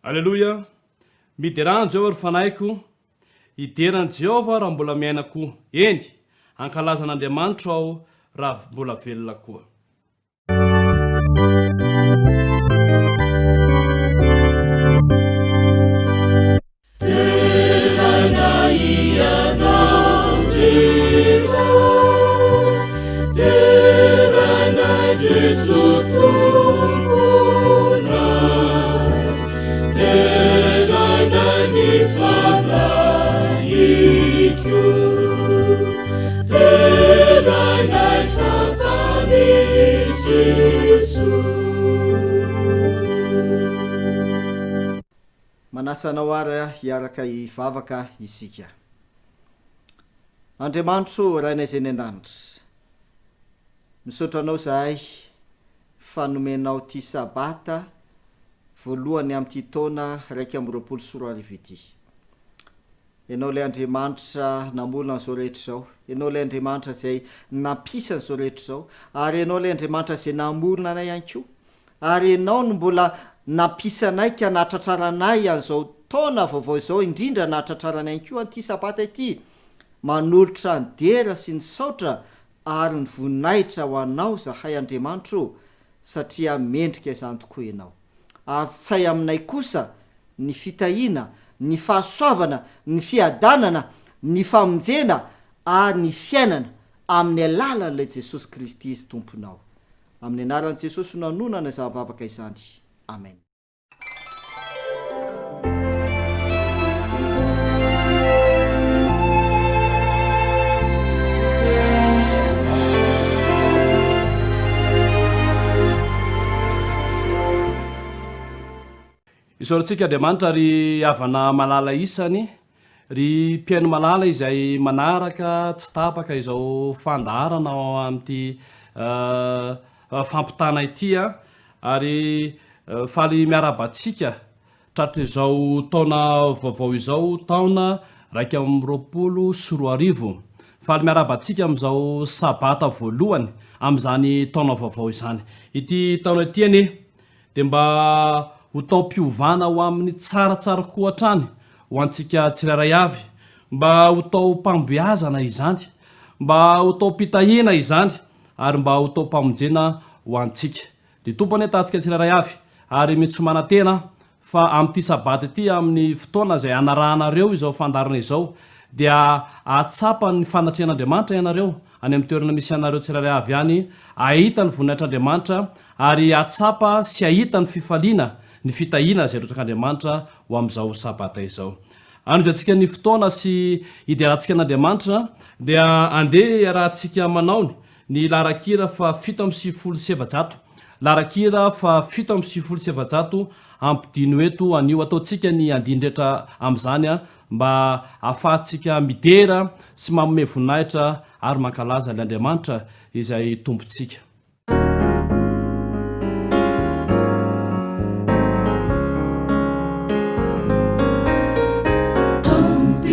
Alleloia, miderany Jehovah ry fanahyko, hiderany Jehovah raha mbola miaina koa. Eny, ankalazan'Andriamanitra aho raha mbola velona koa. Manasanao ary hiaraka hivavaka isika. Andriamanitro rainay izay ny an-danitra, misaotra anao zahay fanomenao ty sabata voalohany amin'ity taona 2024 ity. Ianao ilay Andriamanitra namolona an'izao rehetra izao, ianao ilay Andriamanitra izay nampisa an'izao rehetra izao, ary ianao ilay Andriamanitra izay namolona anay ihany koa, ary ianao no mbola nampisanay ka nahatratraranay an'izao taona vaovao izao, indrindra nahatratraranay ihany koa an'ity sabata ity. Manolotra ny dera sy ny saotra ary ny voninahitra ho anao zahay Andriamanitro, satria mendrika izany tokoa ianao. Ary tsay aminay kosa ny fitahiana, ny fahasoavana, ny fiadanana, ny famonjena ary ny fiainana amin'ny alalan'ilay Jesosy Kristy izy tomponao. Amin'ny anaran'i Jesosy nanonana zavavaka izany. Amen. Isaorantsika Andriamanitra ry havana malala isany, ry mpiaino malala izay manaraka tsy tapaka izao fandarana ao amin'ity fampitana ity, ary faly miarabatsika tratra izao taona vaovao izao, taona 2024. Faly miarabatsika amin'izao sabata voalohany amin'izany taona vaovao izany. Ity taona ity anie dia mba ho tao-piovana ho amin'ny tsaratsara koa hatrany ho antsika tsirairay avy, mba ho tao-pambeazana izany, mba ho tao-pitahiana izany, ary mba ho tao-pamonjena ho antsika. Dia tompony atantsika tsirairay avy, ary mitsomana tena fa amin'ity sabata ity, amin'ny fotoana izay anarahanareo izao fandarana izao, dia atsapa ny fanatrehan'Andriamanitra ianareo any amin'ny toerana misy anareo tsirairay avy any, ahita ny voninahitr'Andriamanitra, ary atsapa sy ahita ny fifaliana, ny fitahiana izay rotrak'Andriamanitra ho amin'izao sabata izao. Anonjatsika ny fotoana sy hidiarantsika an'Andriamanitra, dia andeha iarahantsika manaony ny larakira fa 757, larakira fa 757 ampidino eto anio, ataontsika ny andindretra amin'izany mba ahafahantsika midera sy manome voninahitra ary mankalaza ny Andriamanitra izay tompontsika. Come,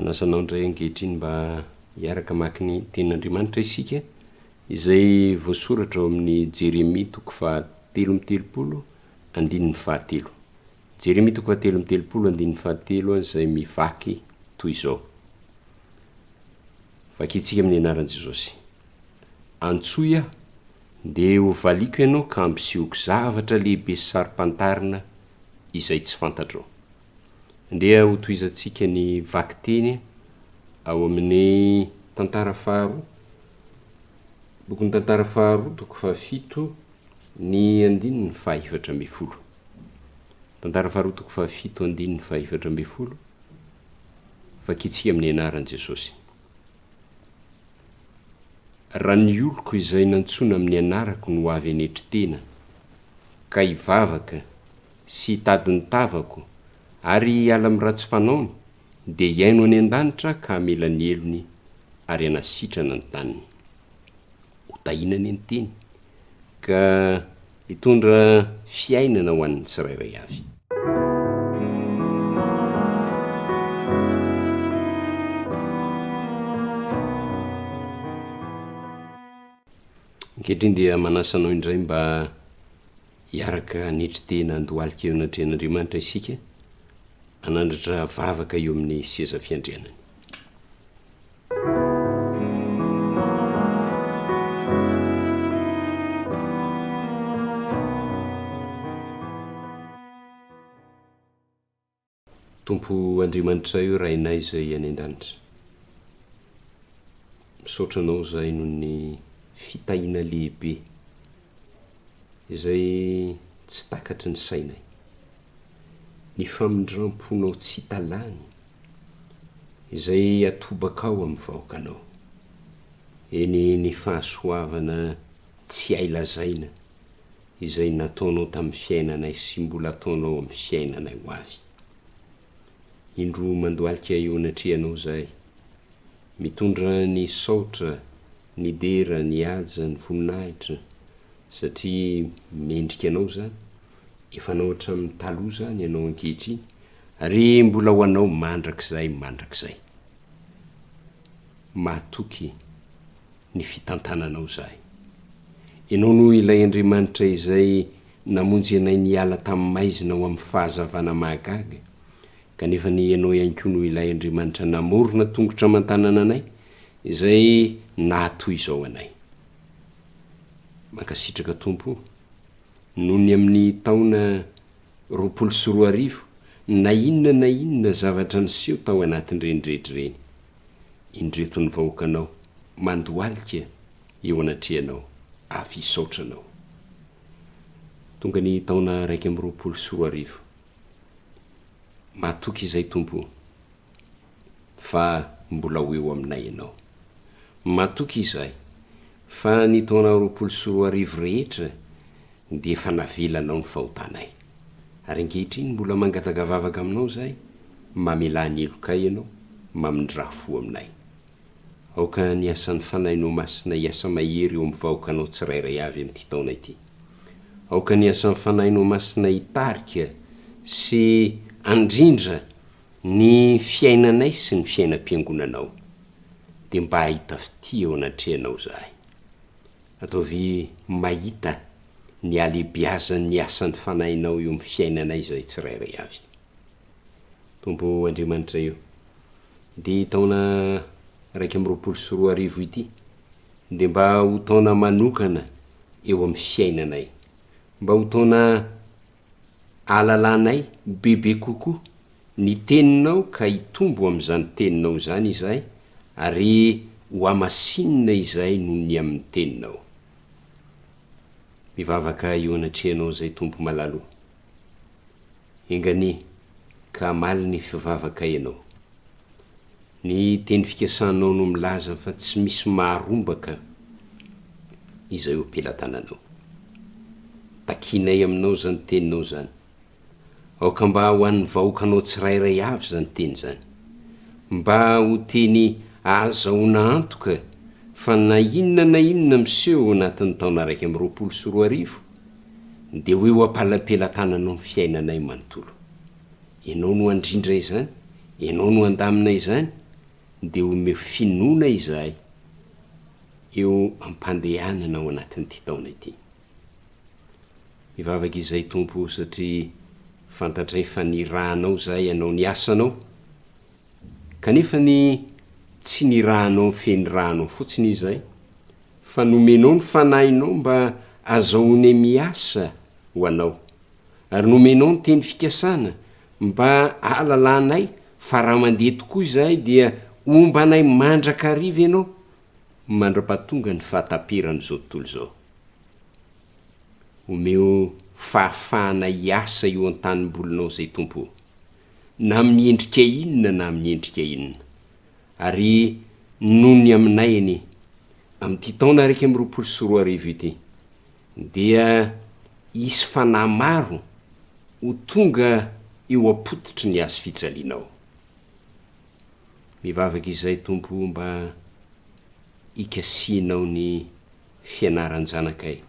manasanao ndray angehitriny mba hiaraka maky ny tenin'Andriamanitra isika izay voasoratra ao amin'ny Jeremia 3:13 Jeremia 3:13 izay mivaky toy izao. Vakitsika amin'ny anaran'i Jesosy. Antsoy aho dia ho valiko ianao ka ambisioko zavatra lehibe sy sarim-pantarina izay tsy fantatrao. Ndeha ho toizantsika ny vakiteny ao amin'ny tantara faharoa, bokin'ny tantara faharoa 7 ny 2:4. Tantara faharoa 7 2:4. Vakitsika amin'ny anaran'i Jesosy. Raha ny oloko izay nantsona amin'ny anarako no avy anetry tena, ka hivavaka sy hitady ny tavako, ary hiala amin'ny ratsy fanaony, dia hiaino any an-danitra ka hamela ny elony ary hanasitrana ny taniny. Hotahinany ny teny ka hitondra fiainana ho an'ny tsirairay avy. Ankehitriny dia manasanao indray mba hiaraka nitry tena andohalika eo anatrehan'Andriamanitra isika, anandratra vavaka eo amin'ny seza fiandrianany. Tompo Andriamanitra io rainay izay any an-danitra, misaotranao izay noho ny fitahina lehibe izay tsy takatry ny sainay, ny famindramponao tsy talany izay atobakao amin'ny vahoakanao, ny fahasoavana tsy ailazaina izay nataonao tamin'ny fiainanay sy mbola ataonao amin'ny fiainanay ho avy. Indro mandohalika eo anatrehanao izay, mitondra ny saotra, ny dera, ny haja, ny voninahitra, satria mendrika anao zany, efa nao hatramin'ny taloha zany ianao ankehitriny, ary mbola ho anao mandrakizay. Mahatoky ny fitantananao zahay. Ianao no ilay Andriamanitra izay namonjy anay niala tamin'ny maizina ho amin'ny fahazavana mahagaga, kanefa ny ianao ihany koa no ilay Andriamanitra namorona tongotra aman-tanana anay, izay nahatoy izao anay. Mankasitraka Tompo, noho ny amin'ny taona 2024, na inona zavatra niseho tao anatin'ireny rehetra ireny, indreto ny vahoakanao mandohalika eo anatrehanao, avy hisaotranao. Tonga ny taona 2024, mahatoky izay Tompo, fa mbola ho eo aminay ianao. Mahatoky izay fa ny taona 2024 rehetra dia efa navelanao ny fahotanay. Ary ankehitriny mbola mangatagavavaka aminao zay, mamela ny elokay ianao, mamindraha fo aminay. Aoka ny asan'ny fanahinao masina hiasa mahery eo amin'ny vahoakanao tsirairay avy amin'ity taona ity. Aoka ny asan'ny fanahinao masina hitarika sy andrindra ny fiainanay sy ny fiainam-piangonanao, dia mba hahita fity eo anatrehanao zahay. Ataovy mahita ny alebiazany asan'ny fanahinao eo amin'ny fiainanay zay tsirairay avy. Tompo Andriamanitra io, de taona 124 ity, de mba ho taona manokana eo amin'ny fiainanay, mba ho taona alalanay bebe kokoa ny teninao ka hitombo amin'izany teninao zany izay, ary ho amasinina izay noho ny amin'ny teninao. Mivavaka eo anatrehanao zay Tompo malalo, engany ka maly ny fivavaka ianao. Ny teny fikasanao no milaza fa tsy misy maharombaka izay ho ampelantananao. Takinay aminao zany teninao zany, aoka mba ho an'ny vahoakanao tsirairay avy zany teny zany, mba ho teny ahazahoana antoka fa na inona miseho anatin'ny taona 124 de hoe ho ampalapelantananao ny fiainanay manontolo. Ianao no andrindra izany, ianao no andamina izany, de ome finoana izahay eo ampandehanana ao anatin'ity taona ity. Mivavaka izay Tompo, satria fantatray fa ny rahanao zay anao ny asanao, kanefa ny tsy ny rahanao feny rahanao fotsiny izay, fa nomenao ny fanahinao mba azahoane miasa ho anao, ary nomenao ny teny fikasana mba alalanay fa raha mandeha tokoa izay dia ombanay mandrakariva ianao, mandra-pahatonga ny fahataperany zao tontolo zao. Omeo fahafahana hiasa eo an-tanimbolinao zay Tompo, na miendrika inona na miendrika inona, ary noho ny aminay any amin'ity taona 124 ity, dia isy fanahy maro ho tonga eo apototry ny azo fijalianao. Mivavaka izay Tompo, mba ikasianao ny fianaran-janakay.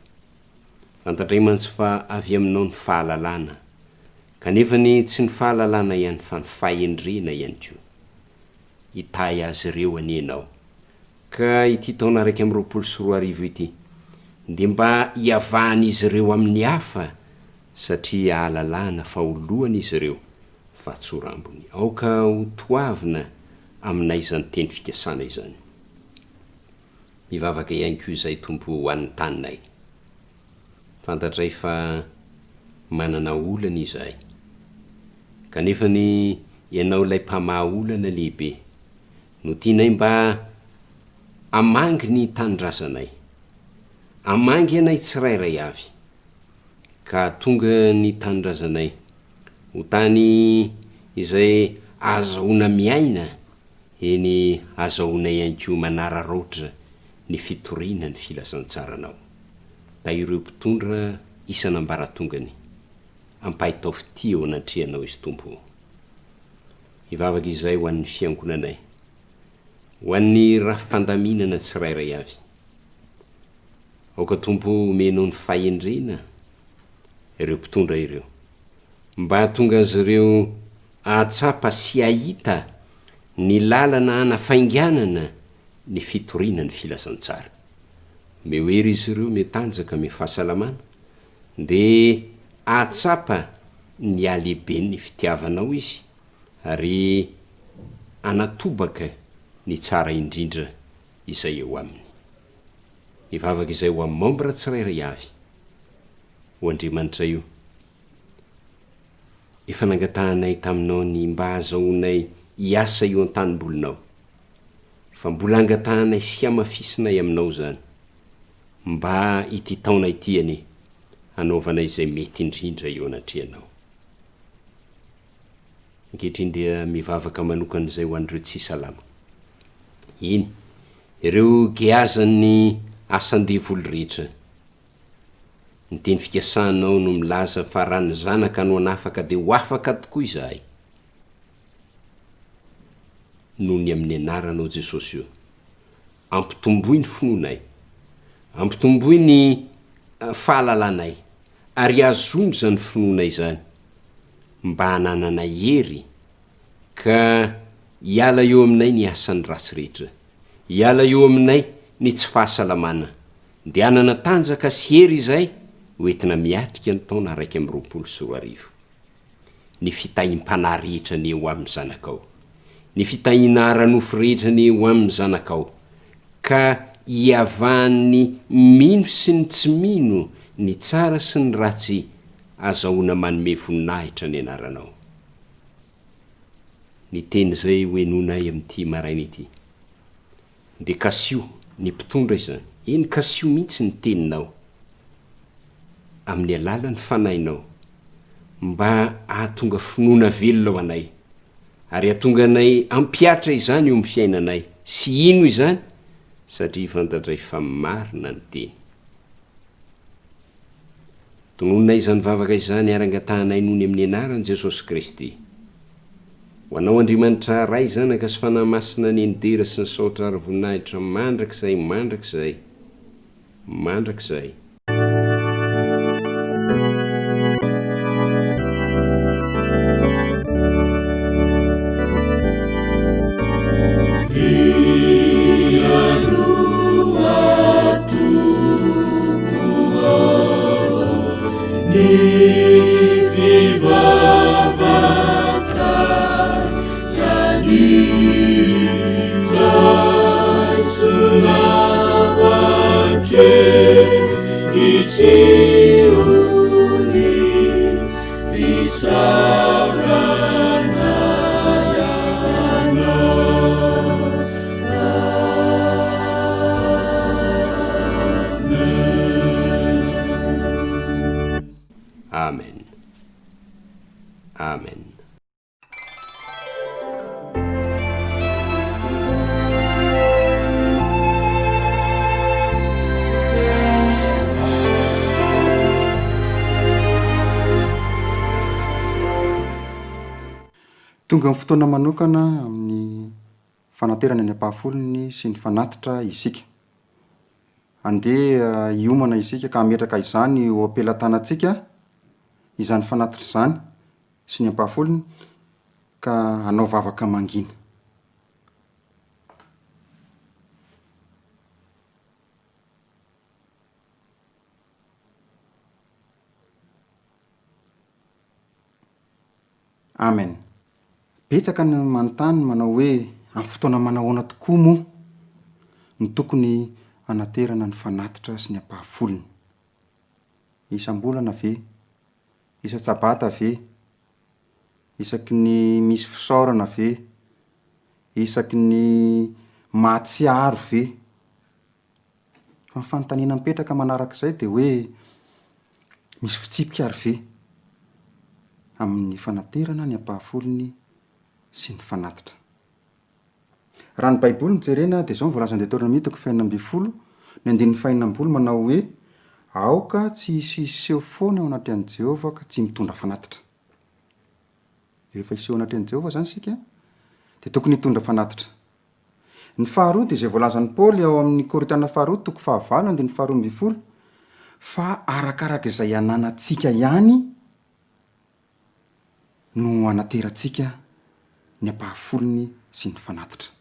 Fantatray mantsy fa avy aminao ny fahalalana, kanefa ny tsy ny fahalalana ihany fa ny fahendrena ihany koa hitay azy ireo anianao. Ka ity taona 124 ity, de mba hiavahan'izy ireo amin'ny hafa, satria ahalalana fa olohany izy ireo fa tsorambony. Aoka ho toavina aminay zany teny fikasana izany. Mivavaka ihany koa izay Tompo ho an'ny taninay. Fantatray fa manana olana izahay, kanefa ny ianao lay mpamaha olana lehibe, no tianay mba amangy ny tanindrazanay, amangy anay tsirairay avy, ka tonga ny tanindrazanay ho tany izay azahoana miaina, eny azahoana ihany koa manararoatra ny fitoriana ny filazantsaranao. Da ireo mpitondra isan'ambaratongany ampahitao fity eo anatrehanao izy Tompo. Ivavaka izay ho an'ny fiangonanay, ho an'ny rafi-pandaminana tsirairay avy. Aoka Tompo omenao ny fahendrena ireo mpitondra ireo, mba tonga azy ireo ahatsapa sy ahita ny lalana anafainganana ny fitoriana ny filazantsara. Mehoery izy ireo metanjaka me fahasalamana, de ahatsapa ny alehibe ny fitiavanao izy, ary anatobaka ny tsara indrindra izay eo aminy. Mivavaka izay ho amin'ny membre tsirairay avy, ho Andriamanitra io, efa nangatahanay taminao ny mba azahoanay hiasa eo an-tanimbolinao, fa mbola angatahanay sy amafisinay aminao zany, mba ity taona ity any hanaovanay izay mety indrindra eo anatrehanao. Ankehitriny dia mivavaka manokan'izay ho an'ireo tsy salama. Iny, ireo geazan'ny asan-devoly rehetra, ny teny fikasanao no milaza fa raha ny zanaka no anafaka de ho afaka tokoa izahay. Noho ny amin'ny anaranao Jesosy io, ampitomboy ny finoanay, ampitomboy ny fahalalanay, ary azony zany finoanay zany, mba hanananay hery, ka hiala eo aminay ny asan'ny ratsy rehetra, hiala eo aminay ny tsy fahasalamana, de hanana tanjaka sy hery izay hoentina miatrika ny taona 124 ny fitahiam-pana rehetra ny eo amin'ny zanakao, ny fitahiana ara-nofo rehetra ny eo amin'ny zanakao, ka hiavan'ny mino sy ny tsy mino ny tsara sy ny ratsy azahoana manome voninahitra ny anaranao. Ny teny zay hoenonay amin'ity maraina ity de kasio ny mpitondra izany, eny kasio mihitsy ny teninao amin'ny alalan'ny fanainao, mba ahatonga finoana velona ho anay, ary ahatonga anay ampiatra izany eo amin'ny fiainanay. Sy ino izany? Satria fantatra fa marina ny teny. Tonononay izany vavaka izany arangatanay nony amin'ny anaran'i Jesosy Kristy. Ho anao Andriamanitra ray zanaka sy fanahy masina ny endera sy ny saotra ary voninahitra mandrakizay mandrakizay. Amen. Amen. Tonga amin'ny fotoana manokana amin'ny fanaterana ny ampahafolony sy ny fanatitra isika. Andeha hiomana isika ka ametraka izany eo ampelantanantsika izany fanatitra izany sy ny ampahafolony ka hanao vavaka mangina. Amen. Betsaka ny manontany manao hoe amin'ny fotoana manahoana tokoa moa ny tokony hanaterana ny fanatitra sy ny ampahafolony. Isam-bolana ve? Isa-tsabata ve? Isaky ny misy fisaorana ve? Isaky ny mahatsiaro ve? Fa ny fanontaniana mipetraka manarak'izay dia hoe misy fitsipika ary ve amin'ny fanaterana ny ampahafolony sy ny fanatitra. Raha ny Baiboly no jerena dia izao ny voalazan'ny Deutéronomie 5:20 ny 5:40 manao hoe aoka tsy hisiseho foana ao anatrehany Jehovah ka tsy mitondra fanatitra. Rehefa hiseho anatrehany Jehovah zany sika dia tokony hitondra fanatitra. Ny faharoa dia izay voalazan'ny Paoly ao amin'ny Korintiana faharoa 4:12 fa arakarak'izay ananantsika ihany no anaterantsika ny ampahafolony sy ny fanatitra.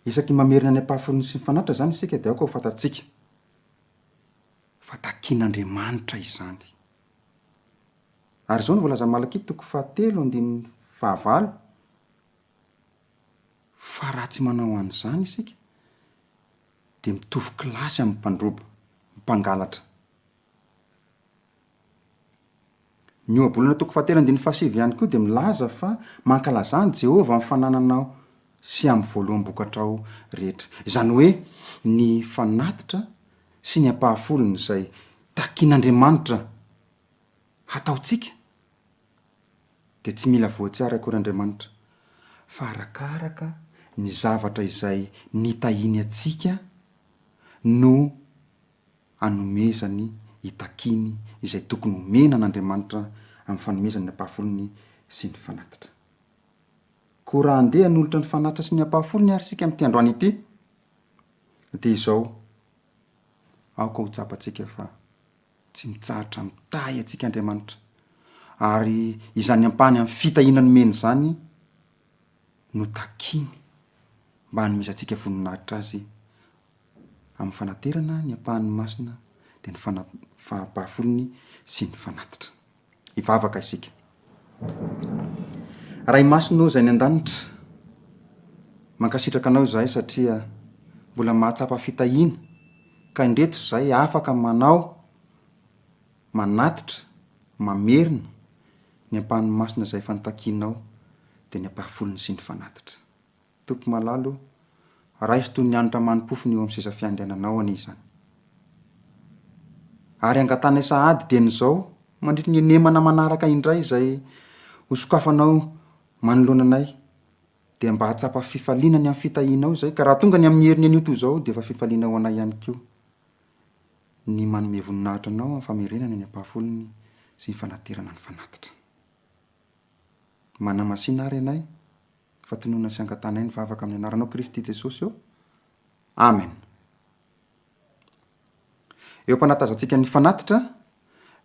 Isaky mamerina ny ampahafolony sy ny fanatitra zany isika dia aoka ho fantatsika fa takian'Andriamanitra izany. Ary izao ny voalazan'ny Malaki 3:7 fa raha tsy manao an'izany isika dia mitovy kilasy amin'ny mpandroba, mpangalatra. Ny ohabolana 7:7 ihany koa dia milaza fa mankalazany Jehovah amin'ny fanananao sy amin'ny voaloham-bokatrao rehetra. Izany hoe ny fanatitra sy ny ampahafolony izay takian'Andriamanitra hataotsika dia tsy mila voatsiary akory Andriamanitra fa arakaraka ny zavatra izay nitahiny atsika no anomezany hitakiny izay tokony homena an'Andriamanitra amin'ny fanomezany ny ampahafolony sy ny fanatitra. Ko raha andeha hanolotra ny fanatitra sy ny ampahafolony ary sika amin'ity androany ity dia izao aoka ho tsapantsika fa tsy mitsahatra mitahy atsika Andriamanitra, ary izany ampany amin'ny fitahinany meny zany no takiny mba hanomezantsika voninahitra azy amin'ny fanaterana ny ampahan'ny masina dia ny fahapahafolony sy ny fanatitra. Ivavaka isika. Raha i masino izay ny an-danitra, mankasitraka anao izahay satria mbola mahatsapa fitahiana, ka indreto izay afaka manao, manatitra, mamerina ny ampahan'ny masina izay fantakianao dia ny ampahafolony sy ny fanatitra. Tompo malalo, raisy toy ny anitra manimpofony eo amin'ny seza fiandenanao an'izany. Ary angatana sahady dia n'izao mandritra ny enemana manaraka indray izay hosokafanao manoloananay dia mba hatsapa fifalinany amin'ny fitahianao izay, ka raha tonga ny amin'ny heriny an'io toy izao dia efa fifaliana ho anay ihany koa ny manome voninahitra anao amin'ny famerenana ny ampahafolony sy ny fanaterana ny fanatitra. Manamasina ary anay fa tonoana sy angatanay ny vavaka amin'ny anaranao Kristy Jesosy eo. Amen. Eo ampanatazantsika ny fanatitra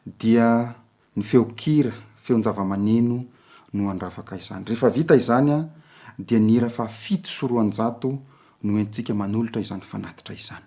dia ny feokira, feon-java-maneno no andravaka izany. Rehefa vita izany dia ny hira fa 700 no entintsika manolotra izany fanatitra izany.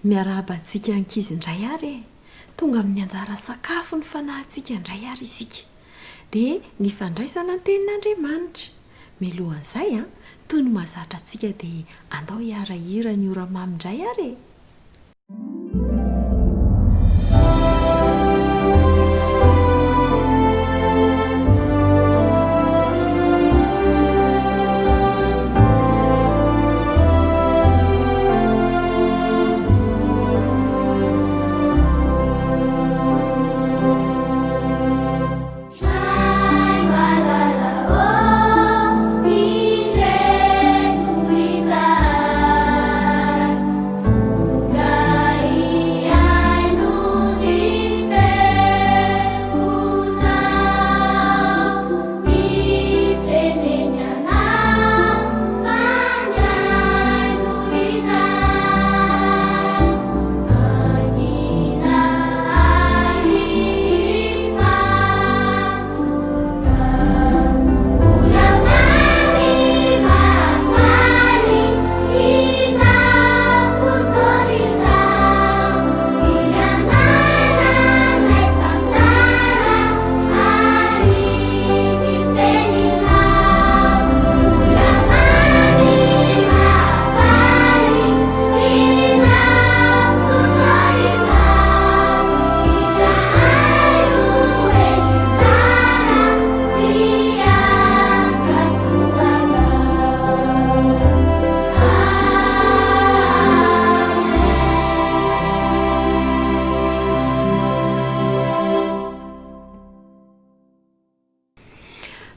Miarahabantsika ankizy indray ary tonga amin'ny anjara sakafo ny fanahintsika indray ary isika dia ny fandraisana ny tenin'Andriamanitra. Mialohan'izay toy ny mahazatra antsika dia andao hiarahira ny ora mamy indray ary.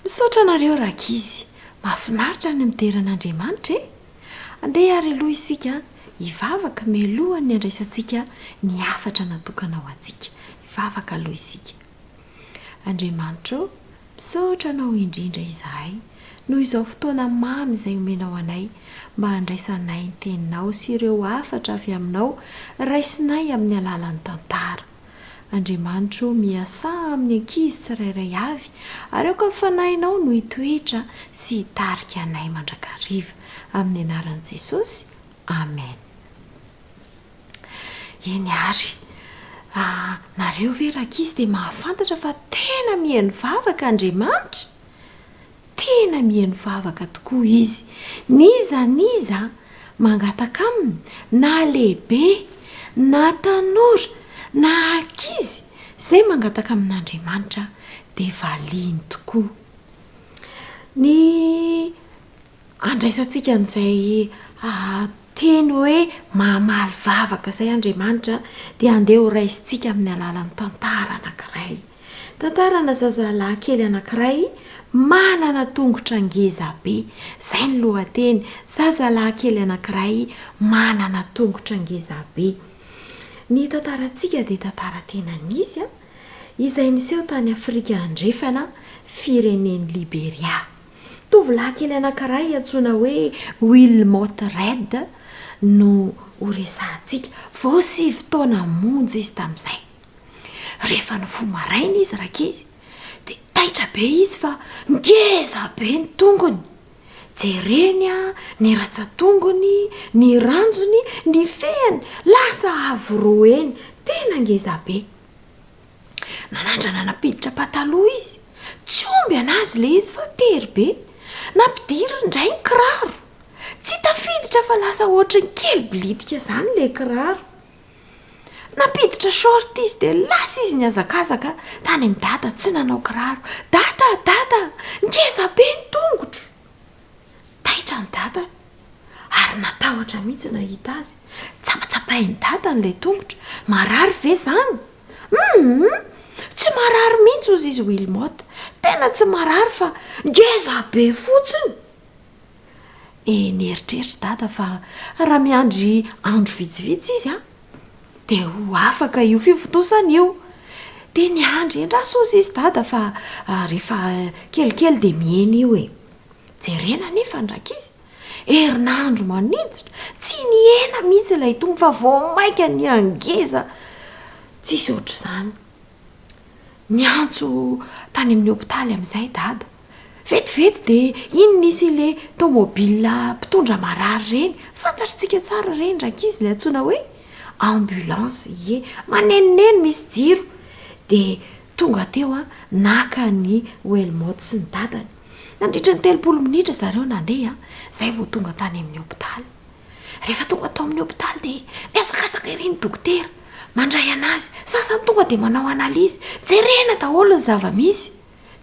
Misaotra anareo rakizy, mahafinaritra ny mideran'Andriamanitra e. Andeha ary aloha isika hivavaka mialohan'ny ny andraisantsika ny afatra natokana ho antsika. Hivavaka aloha isika. Andriamanitra, misaotra anao indrindra izahay noho izao fotoana mamy izay omenao anay mba handraisanay ny teninao sy ireo afatra avy aminao raisinay amin'ny alalan'ny tantara. Andriamanitro miasa amin'ny ankizy tsirairay avy ary aoka mifanahinao no hitoetra sy hitarika anay mandrakariva amin'ny anaran'i Jesosy. Amen. Eny ary nareo ve rakizy dia mahafantatra fa tena mihaino vavaka Andriamanitra? Tena mihaino vavaka tokoa izy. Niza mangataka aminy na lehibe na tanora na ankizy izay mangataka amin'Andriamanitra dia valiany tokoa. Ny andraisantsika an'izay teny hoe mamaly vavaka izay Andriamanitra dia andeha ho raisintsika amin'ny alalan'ny tantara anankiray. Tantarana zazalahy kely anankiray manana tongotra ngeza be. Izay ny lohateny, zazalahy kely anankiray manana tongotra ngeza be. Ny tantarantsika dia tantara tena nisy izay niseho tany Afrika Andrefana, firenen'ny Liberia. Tovolahy kely anankiray antsoina hoe Wilmot Red no horesantsika. Vao 7 taona monja izy tamin'izay. Rehefa ny fo maraina izy rakizy dia taitra be izy fa ngeza be ny tongony. Jereny ny ratsa-tongony, ny ranjony, ny fehany, lasa avoroeny, tena ngeza be. Nanandrana napiditra pataloha izy, tsy omby anazy le izy fa tery be. Nampidiriny indray ny kiraro, tsy tafiditra fa lasa ohatry ny kely bilitika izany le kiraro. Napiditra short izy dia lasa izy niazakazaka tany amin'ny dada, tsy nanao kiraro. Dada, ngeza be ny tongotro. Taitra ny dada ary natahotra mihitsy nahita azy. Tsapatsapainy dada n'ilay tongotra. Marary ve izany? Tsy marary mihitsy ozy izy Wilmot. Tena tsy marary fa ngeza be fotsiny. Nieritreritra dada fa raha miandry andro vitsivitsy izy dia ho afaka io fivotosana io. Dia niandry endraso ozy izy dada fa rehefa kelikely dia miena io e. Jerena nefa ndrakizy. Herinandro maniditra, tsy niena mihitsy ilay tongo fa vao maika ny angeza. Tsisy ohatr' izany. Niantso tany amin'ny hopitaly amin'izay dada. Vetivety dia iny nisy ilay tomobila mpitondra marary reny. Fantatritsika tsara reny rakizy ilay antsoina hoe ambulance. Manenoneno misy jiro. Dia tonga teo naka ny Wilmot sy ny dadany. Nandritra ny 30 minitra zareo nandeha, izay vao tonga tany amin'ny hopitaly. Rehefa tonga tao amin'ny hopitaly dia miazakazaka ery ny dokotera mandray anazy. Sasany tonga dia manao analizy, jerena daholo ny zava-misy.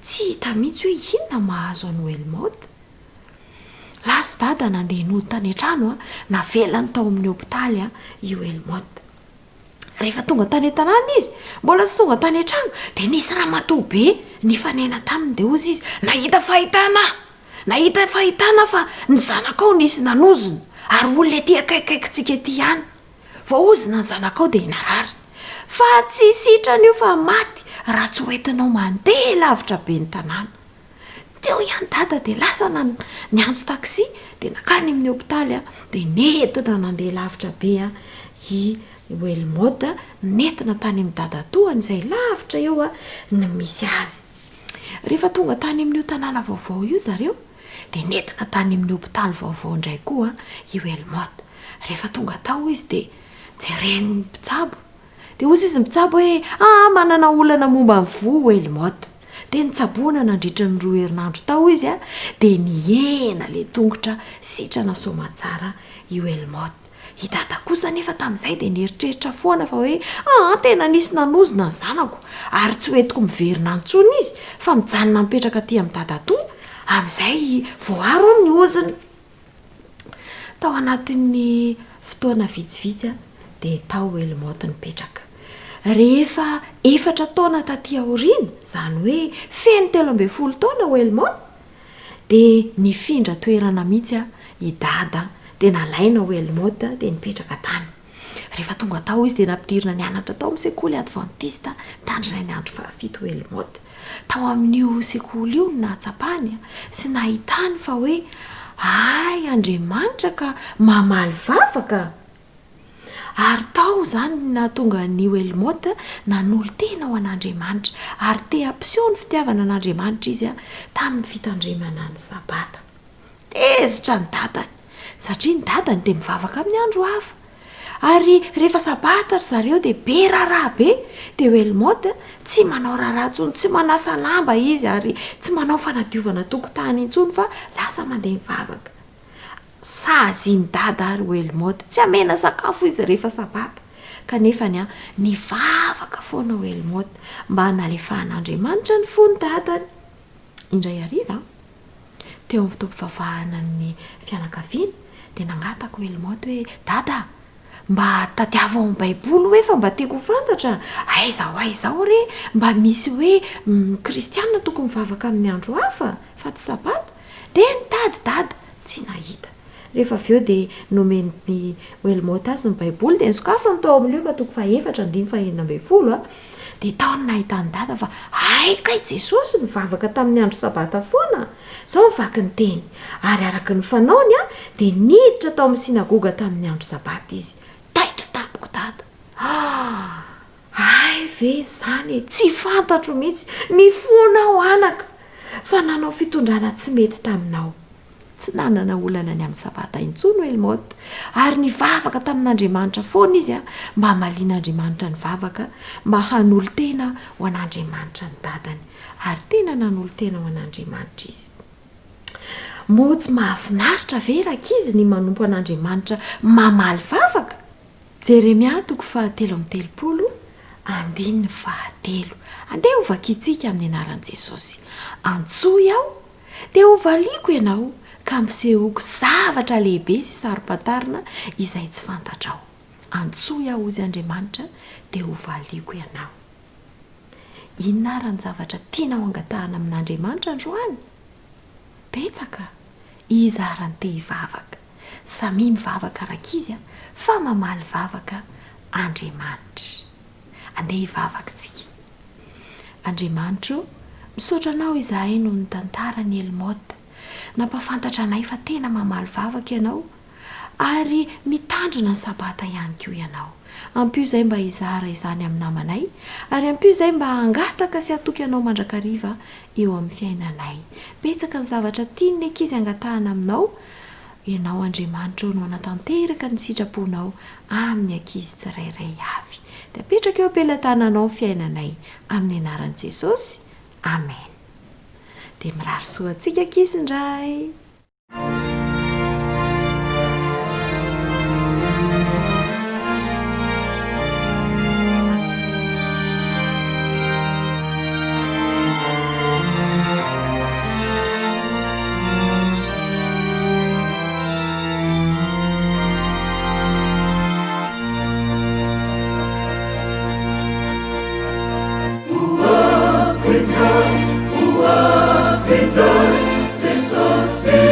Tsy hita mihitsy hoe inona mahazo an'i Wilmot. Lasa dada nandeha nody tany an-trano navelany tao amin'ny hopitaly i Wilmot. Rehefa tonga tany an-tanàna izy, mbola tsy tonga tany an-trano dia nisy ramatoa be nifanena taminy dia ozy izy, nahita fahitana fa ny zanakao nisy nanozona ary olona ety akaikaikintsika ety ihany. Vao ozina ny zanakao dia narary. Fa tsy sitrana io fa maty raha tsy hoentinao mandeha lavitra be ny tanàna. Teo ihany dada dia lasa niantso taksi dia nakany amin'ny hopitaly dia nentina nandeha lavitra be i Wilmot, nentina tany amin'ny dadatoany izay lavitra eo no misy azy. Rehefa tonga tany amin'io tanàna vaovao io zareo dia nentina tany amin'ny hopitaly vaovao indray koa i Wilmot. Rehefa tonga tao izy dia jereny mpitsabo. Dia ozy izy mitsabo hoe manana olana momba ny vo Wilmot. Dia nitsabona nandritra ny 2 herinandro tao izy dia niena le tongotra sitrana soamantsara i Wilmot. I dada kosa nefa tamin'izay dia nieritreritra foana fa hoe tena nisy nanozona ny zanako ary tsy hoentiko miverina antsony izy fa mijanona mipetraka aty amin'ny dadatoa amin'izay voaro ny oziny. Tao anatin'ny fotoana vitsivitsy dia tao Wilmot nipetraka. Rehefa 4 taona taty aoriana, izany hoe feno 13 taona Wilmot, dia nifindra toerana mihitsy i dada dia nalaina Wilmot dia nipetraka tany. rehefa tonga tao izy dia nampidirina ny anatra tao amin'ny sekoly advantista mitandrina ny andro farafito helmota tao amin'io sekoly io no nahatsapany sy nahitany fa hoe ay Andriamanitra ka mamaly vavaka ary tao zany nahatonga ny helmota nanolo tena ho an'Andriamanitra ary te ampiseho ny fitiavana an'Andriamanitra izy tamin'ny fitandremana ny sabata tezitra ny dadany satria ny dadany dia mivavaka amin'ny andro hafa ary rehefa sabata ry zareo dia be raharaha be dia helmota tsy manao raharaha intsony tsy manasa lamba izy ary tsy manao fanadiovana tokotany intsony fa lasa mandeha mivavaka sazy ny dada ary helmota tsy amena sakafo izy rehefa sabata kanefa ny vavaka foana helmota mba nalefahan'Andriamanitra ny fony dadany indray hariva teo amin'ny fotoam-pivavahana ny fianakaviana dia nangatako helmota hoe dada mba tadiavao amin'ny baiboly hoe fa mba tiako fantatra aizao re mba misy hoe kristianina tokony mivavaka amin'ny andro hafa fa tsy sabata dia nitady dada tsy nahita rehefa avy eo dia nomeny helmota azy ny baiboly dia nisokafa ny tao amin'io fa toko faefatra andimy fahenina ambin'ny folo dia taony nahitany dada fa aikay Jesosy nivavaka tamin'ny andro sabata foana zao mivaky ny teny ary araka ny fanaony dia niditra tao amin'ny sinagoga tamin'ny andro sabata izy taitra tapoko dada ay ve zany tsy fantatro mihitsy mifonao anaka fa nanao fitondrana tsy mety taminao tsy nanana olana ny amin'ny sabata intsony helmota ary nivavaka tamin'Andriamanitra foana izy mba hamalian'Andriamanitra ny vavaka mba hanolo tena ho an'Andriamanitra ny dadany ary tena nanolo tena ho an'Andriamanitra izy motsy mahafinaritra ve rakizy ny manompo an'Andriamanitra mamaly vavaka Jeremia toko 7:30 andininy 7 andeha ho vakitsika amin'ny anaran'i Jesosy antsoy aho dia ho valiako ianao ka mpisehoko zavatra lehibe sy sarom-pantarina izay tsy fantatrao antsoy aho ozy Andriamanitra dia ho valiako ianao inona ary ny zavatra tianao angatahana amin'Andriamanitra androany betsaka izy ary te hivavaka samy mivavaka rakizy fa mamaly vavaka Andriamanitra andeha hivavaka tsika Andriamanitra misaotra anao izahay no ny tantara ny helmota nampafantatra anay fa tena mamaly vavaka ianao ary mitandrina ny sabata ihany koa ianao ampio izay mba hizara izany amin'ny namanay ary ampio izay mba hangataka sy hatoky ianao mandrakariva eo amin'ny fiainanay betsaka ny zavatra tiany ankizy angatahana aminao ianao Andriamanitra no anatanteraka ny sitraponao amin'ny ankizy tsirairay avy dia apetraka eo ampelantananao ny fiainanay amin'ny anaran'i Jesosy amen dia mirary soa antsika ankizy indray Uafetai, Jesus,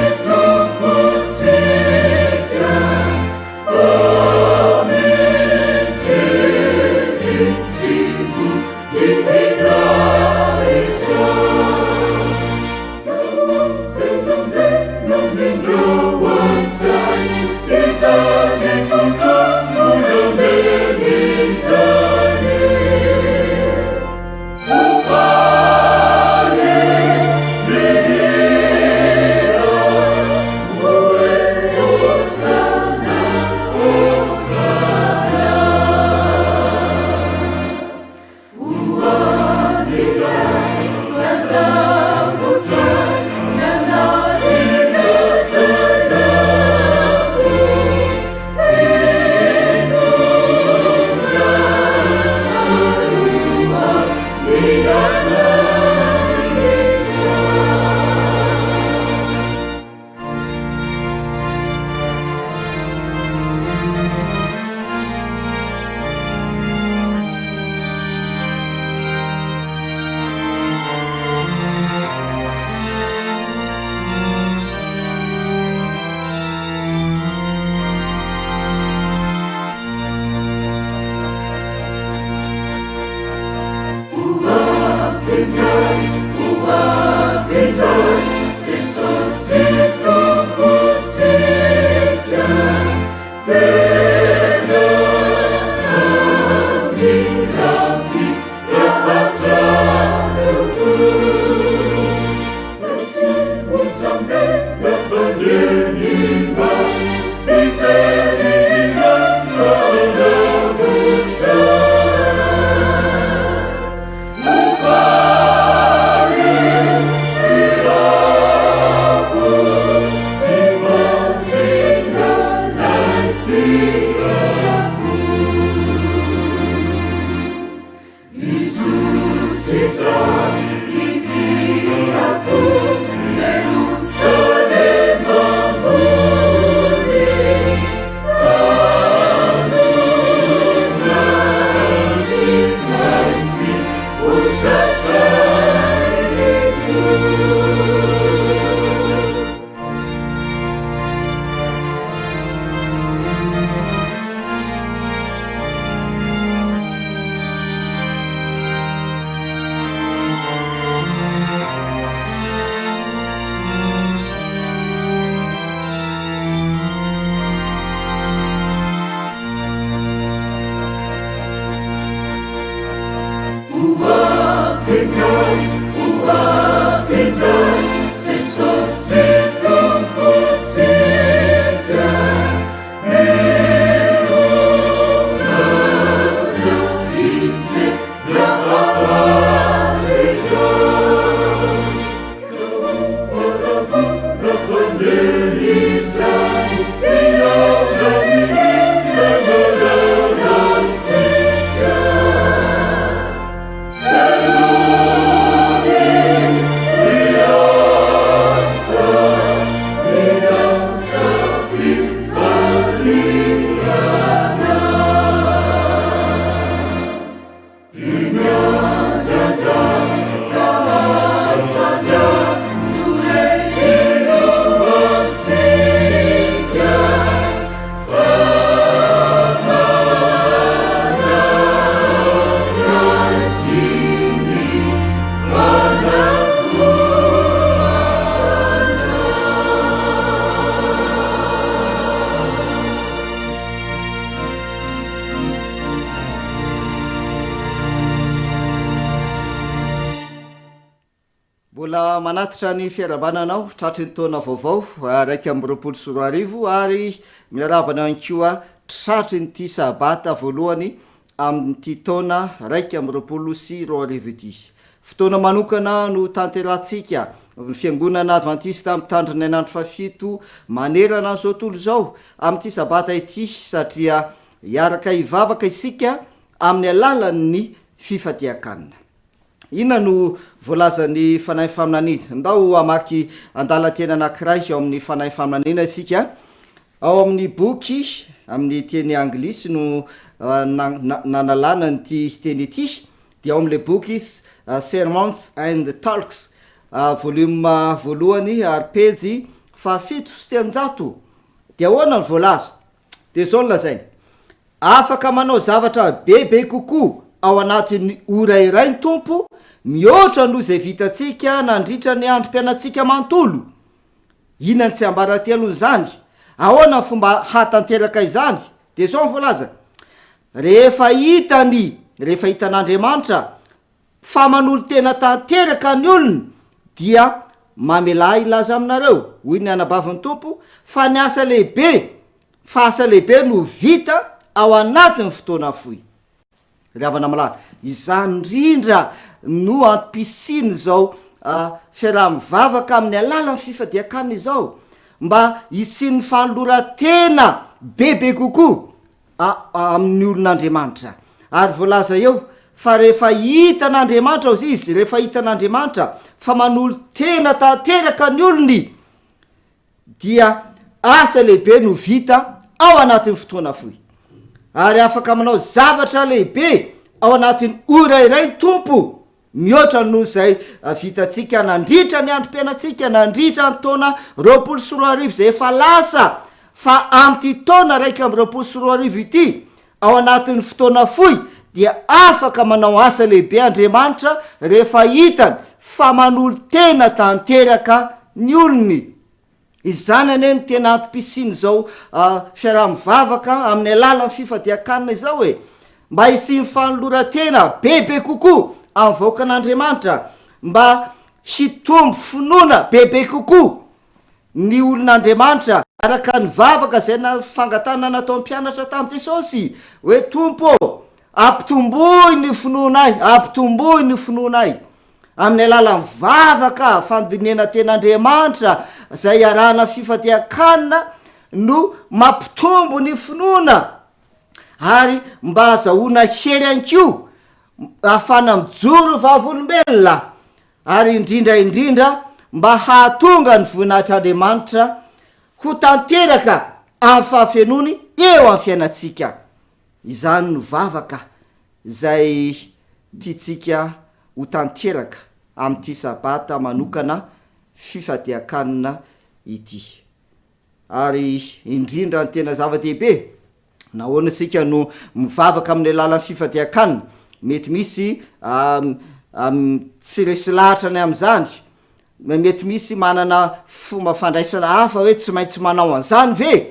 mbola manatitra ny fiarabananao tratry ny taona vaovao raiky amby roapolo sy roa arivo ary miarabana ankoa tratry ny ty sabata voalohany amin'ty taona raiky amby roapolo sy roa arivo ity fotoana manokana no tanteratsika ny fiangonana adventiste amin'ny tandriny ainandro fafito manerana zao tolo zao amin'ty sabata ity satria iaraka ivavaka isika amin'ny alalan'ny fifatiakanina. Inona no voalazan'ny fanahy faminanina? Ndao amaky andalatena anankiray ao amin'ny fanahy faminanina isika ao amin'ny boky amin'ny teny anglisy no nanalana nyty teny ity dia ao amin'le boky Sermons and Talks volume voalohany ary pejy fafito sy teninjato dia ahoana ny voalaza dia zao no lazainy: afaka manao zavatra bebe kokoa ao anatin'ny ora iray ny tompo mihoatra no zay vitatsika nandritra ny androm-pianatsika manontolo. Inona ny tsy ambaratelon'izany? Ahoana fomba hatanteraka izany? De zao ny voalaza: rehefa hitan'Andriamanitra fa manolo tena tanteraka ny olony dia mamela ilaza aminareo hoy ny anabavin'ny tompo fa ny asa lehibe no vita ao anatin'ny fotoana fohy. Ravana malala izany indrindra no antom-pisiny zao fiaraha-mivavaka amin'ny alalan'ny fifadiakanina izao mba hisin'ny fanolora-tena bebe kokoa amin'ny olon'Andriamanitra. Ary voalaza eo fa rehefa hitan'Andriamanitra ozy izy, rehefa hitan'Andriamanitra fa manolo tena tanteraka ny olony dia asa lehibe no vita ao anatin'ny fotoana fohy. Ary afaka manao zavatra lehibe ao anatin'ny ora iray ny tompo mihoatra no zay vitatsika nandritra ny androm-pianatsika nandritra ny taona roapolo sy roa arivo zay efa lasa, fa amin'ty taona raiky amby roapolo sy roa arivo ity ao anatin'ny fotoana fohy dia afaka manao asa lehibe Andriamanitra rehefa hitany fa manolo tena tanteraka ny olony. Izany ane ny tena antom-pisiny zao fiaraha-mivavaka amin'ny alalan'ny fifadiakanina izao hoe mba hisiny fanolora-tena bebe kokoa amin'ny vahoakan'Andriamanitra, mba hitombo finoana bebe kokoa ny olon'Andriamanitra araka ny vavaka zay na fangatana nataon'ny mpianatra tamin'i Jesosy hoe tompo ampitomboy ny finoanay, ampitomboy ny finoanay. Amin'ny alalan'ny vavaka fandinena ten'Andriamanitra zay arahana fifadiakanina no mampitombo ny finoana ary mba azahoana hery anko ahafana mijoro vavolombelona ary indrindra mba hahatonga ny voninahitry'Andriamanitra ho tanteraka amin'ny fahafenony eo amin'ny fiainatsika. Izany no vavaka zay tiatsika ho tanteraka amin'ty sabata manokana fifadiakanina ity. Ary indrindra ny tena zava-dehibe nahoana sika no mivavaka amin'ny alalan'ny fifadiakanina, mety misy tsy resy lahatra ny am'zany, mety misy manana fomba fandraisana hafa hoe tsy maintsy manao an'izany ve?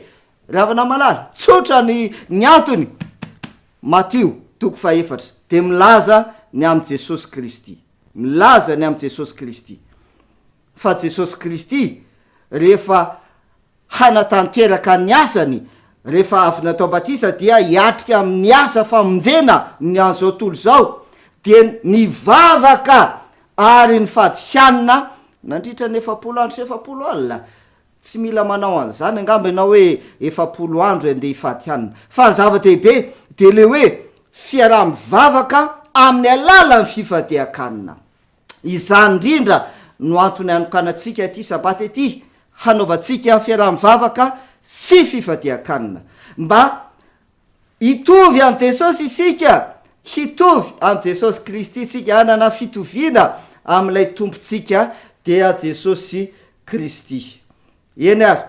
Ravana malala tsotra ny antony. Matio toko 4 de milaza ny am' Jesosy Kristy. milaza ny am' jesosy kristy fa jesosy kristy rehefa hanatanteraka ny asany rehefa avy natao batisa dia hiatrika amin'ny asa famonjena ny an'izao tolo zao dia nivavaka ary ny fady hianina nandritra ny 10 andro sy 10 alina tsy mila manao an'izany angamba ianao hoe 10 andro andeha hifady hianina fa zava-dehibe de le hoe fiaraha-mivavaka amin'ny alala ny fifadiakanina izany indrindra no antony anokanatsika ty sabata ety hanaovantsika fiaraha-mivavaka sy fifadiakanina mba hitovy am' jesosy isika hitovy am' jesosy kristy isika anana fitoviana am'ilay tompontsika dia jesosy kristy eny ary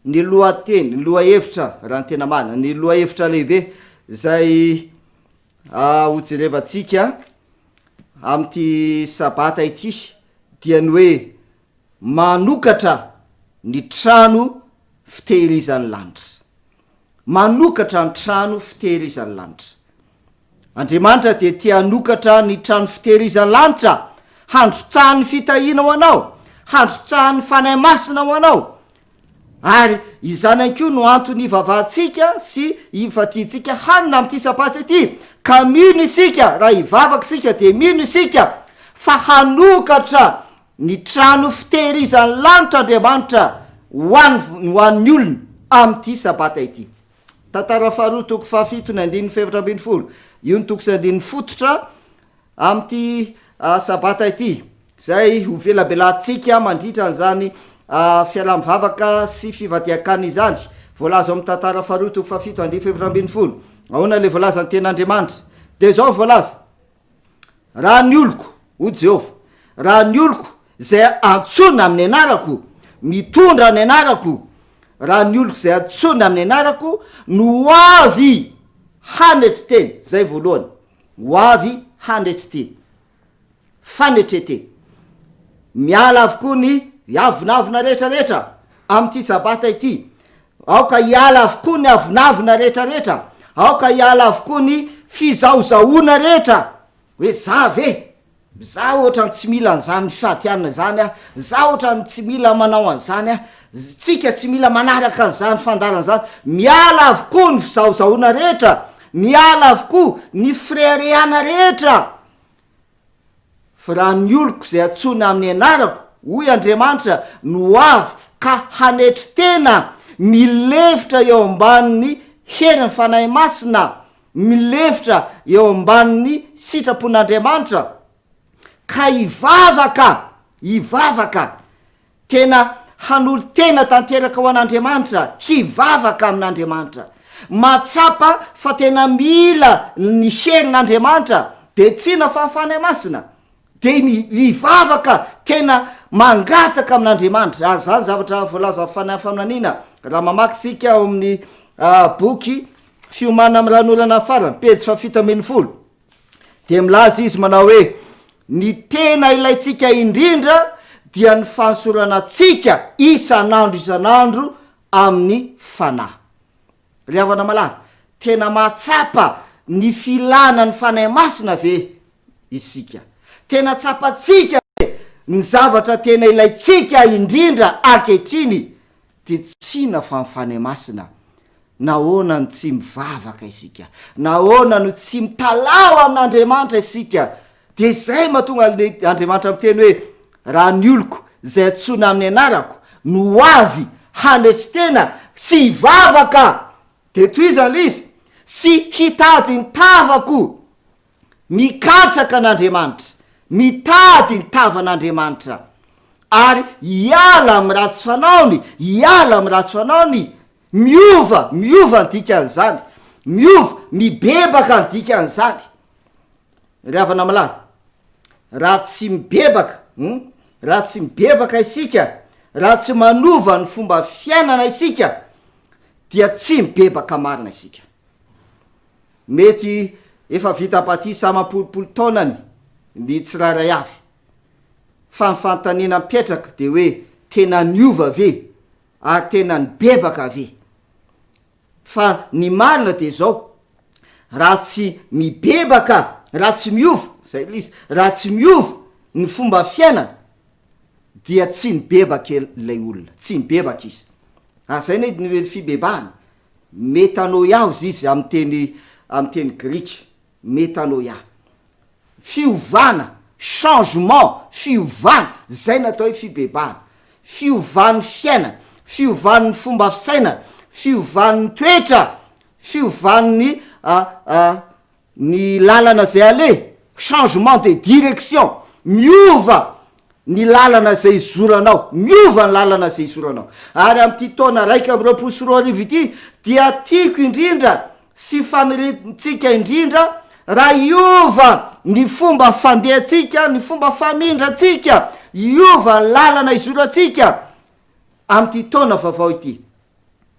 ny lohateny ny lohahevitra raha ny tena mana ny lohahevitra lehibe zay hojerevantsika am'ty sabata ity dia ny hoe manokatra ny trano fitehirizan'ny lanitra manokatra ny trano fitehirizan'ny lanitra andriamanitra de tia hanokatra ny trano fitehirizan'ny lanitra handrotsahany fitahina ho anao handrotsahany fanahy masina ho anao ary izany any ko no antony ivavahantsika sy ifatitsika hanina am'ty sabata ety ka mino isika raha ivavaka isika de mino isika fa hanokatra ny trano fitehirizan'ny lanitra andriamanitra hoan'ny olona am'ty sabata ity tantara faharoa toko fahafitony 7 io ny toko sy 9 fototra am'ty sabata ity zay ho velabelatsika mandritra an'izany fiaraha-mivavaka sy fivadiakana izany voalaza am'ny tantara faharoa toko fahafito 7 ahona le voalaza ny ten'andriamanitra de zao voalaza raha ny oloko ho jehova raha ny oloko zay antsona amin'ny anarako mitondra ny anarako raha ny oloko zay antsona amin'ny anarako no avy hanetry teny zay voalohany ho avy hanetry teny fanetrete miala avokoa ny avonavina rehetrarehetra am'ty sabata ity aoka hiala avokoa ny avonavina rehetrarehetra aoka hiala avokoa ny fizahozahoana rehetra hoe za ve za ohatra ny tsy mila an'izany fihatianina zany a za ohatra ny tsy mila manao an'izany a tsika tsy mila manaraka an'izany fandaran'zany miala avokoa ny fizahozahoana rehetra miala avokoa ny firehareana rehetra fa raha ny oloko zay atsona amin'ny anarako hoy andriamanitra no avy ka hanetry tena milefitra eo ambaniny heriny fanahy masina milefitra eo ambaniny sitrapon'andriamanitra ka hivavaka tena hanolo tena tanteraka ho an'andriamanitra hivavaka amin'andriamanitra matsapa fa tena mila ny herin'andriamanitra de tsina fa fanahy masina de mivavaka tena mangataka amin'andriamanitra azany zavatra voalaza fanahy faminaniana raha mamaky sika ao amin'ny boky fiomana amy ran'olana farany pejy fa 70 de milaza izy manao hoe ny tena ilaitsika indrindra dia ny fansoranantsika isan'andro amin'ny fanahy ry havana malana tena matsapa ny filana ny fanahy masina ve isika tena tsapatsika ny zavatra tena ilaitsika indrindra akehitriny de tsina fa mifanahy masina nahoana no tsy mivavaka isika nahoana no tsy mitalao amin'andriamanitra isika de zay mahatonga andriamanitra miteny hoe raha ny oloko zay atsona amin'ny anarako no avy hanetry tena sy hivavaka de toizany izy sy hitady ny tavako mikatsaka an'andriamanitra mitady ny tavan'andriamanitra ary hiala amy ratsy fanaony hiala amy ratsy fanaony miova ny dikan'izany miova mibebaka ny dikan'izany ry havana malana raha tsy mibebaka isika raha tsy manova ny fomba fiainana isika dia tsy mibebaka marina isika mety efa vita batisa amapolopolo taonany ny tsiraray avy fa nyfantanina mipetraka de hoe tena niova ve ary tena nibebaka ve fa ny marina de zao raha tsy mibebaka raha tsy miova zay lizy raha tsy miova ny fomba fiainana dia tsy nibebaka lay olona tsy mibebaka izy zay ne ny fibebahana metanoia izy am'teny grika metanoia fiovana changement fiovana zay natao hoe fibebahana fiovan'ny fiainana fiovan'ny fomba fisaina fiovan'ny toetra fiovan'ny ny lalana zay ale changement de direction miova ny lalana zay izoranao miova ny lalana zay izoranao ary am'ty taona raika am'roapolo sy roa arivo ity dia tiako indrindra sy faniretsika indrindra raha iova ny fomba fandehatsika ny fomba famindratsika iova ny lalana izoratsika am'ty taona vaovao ity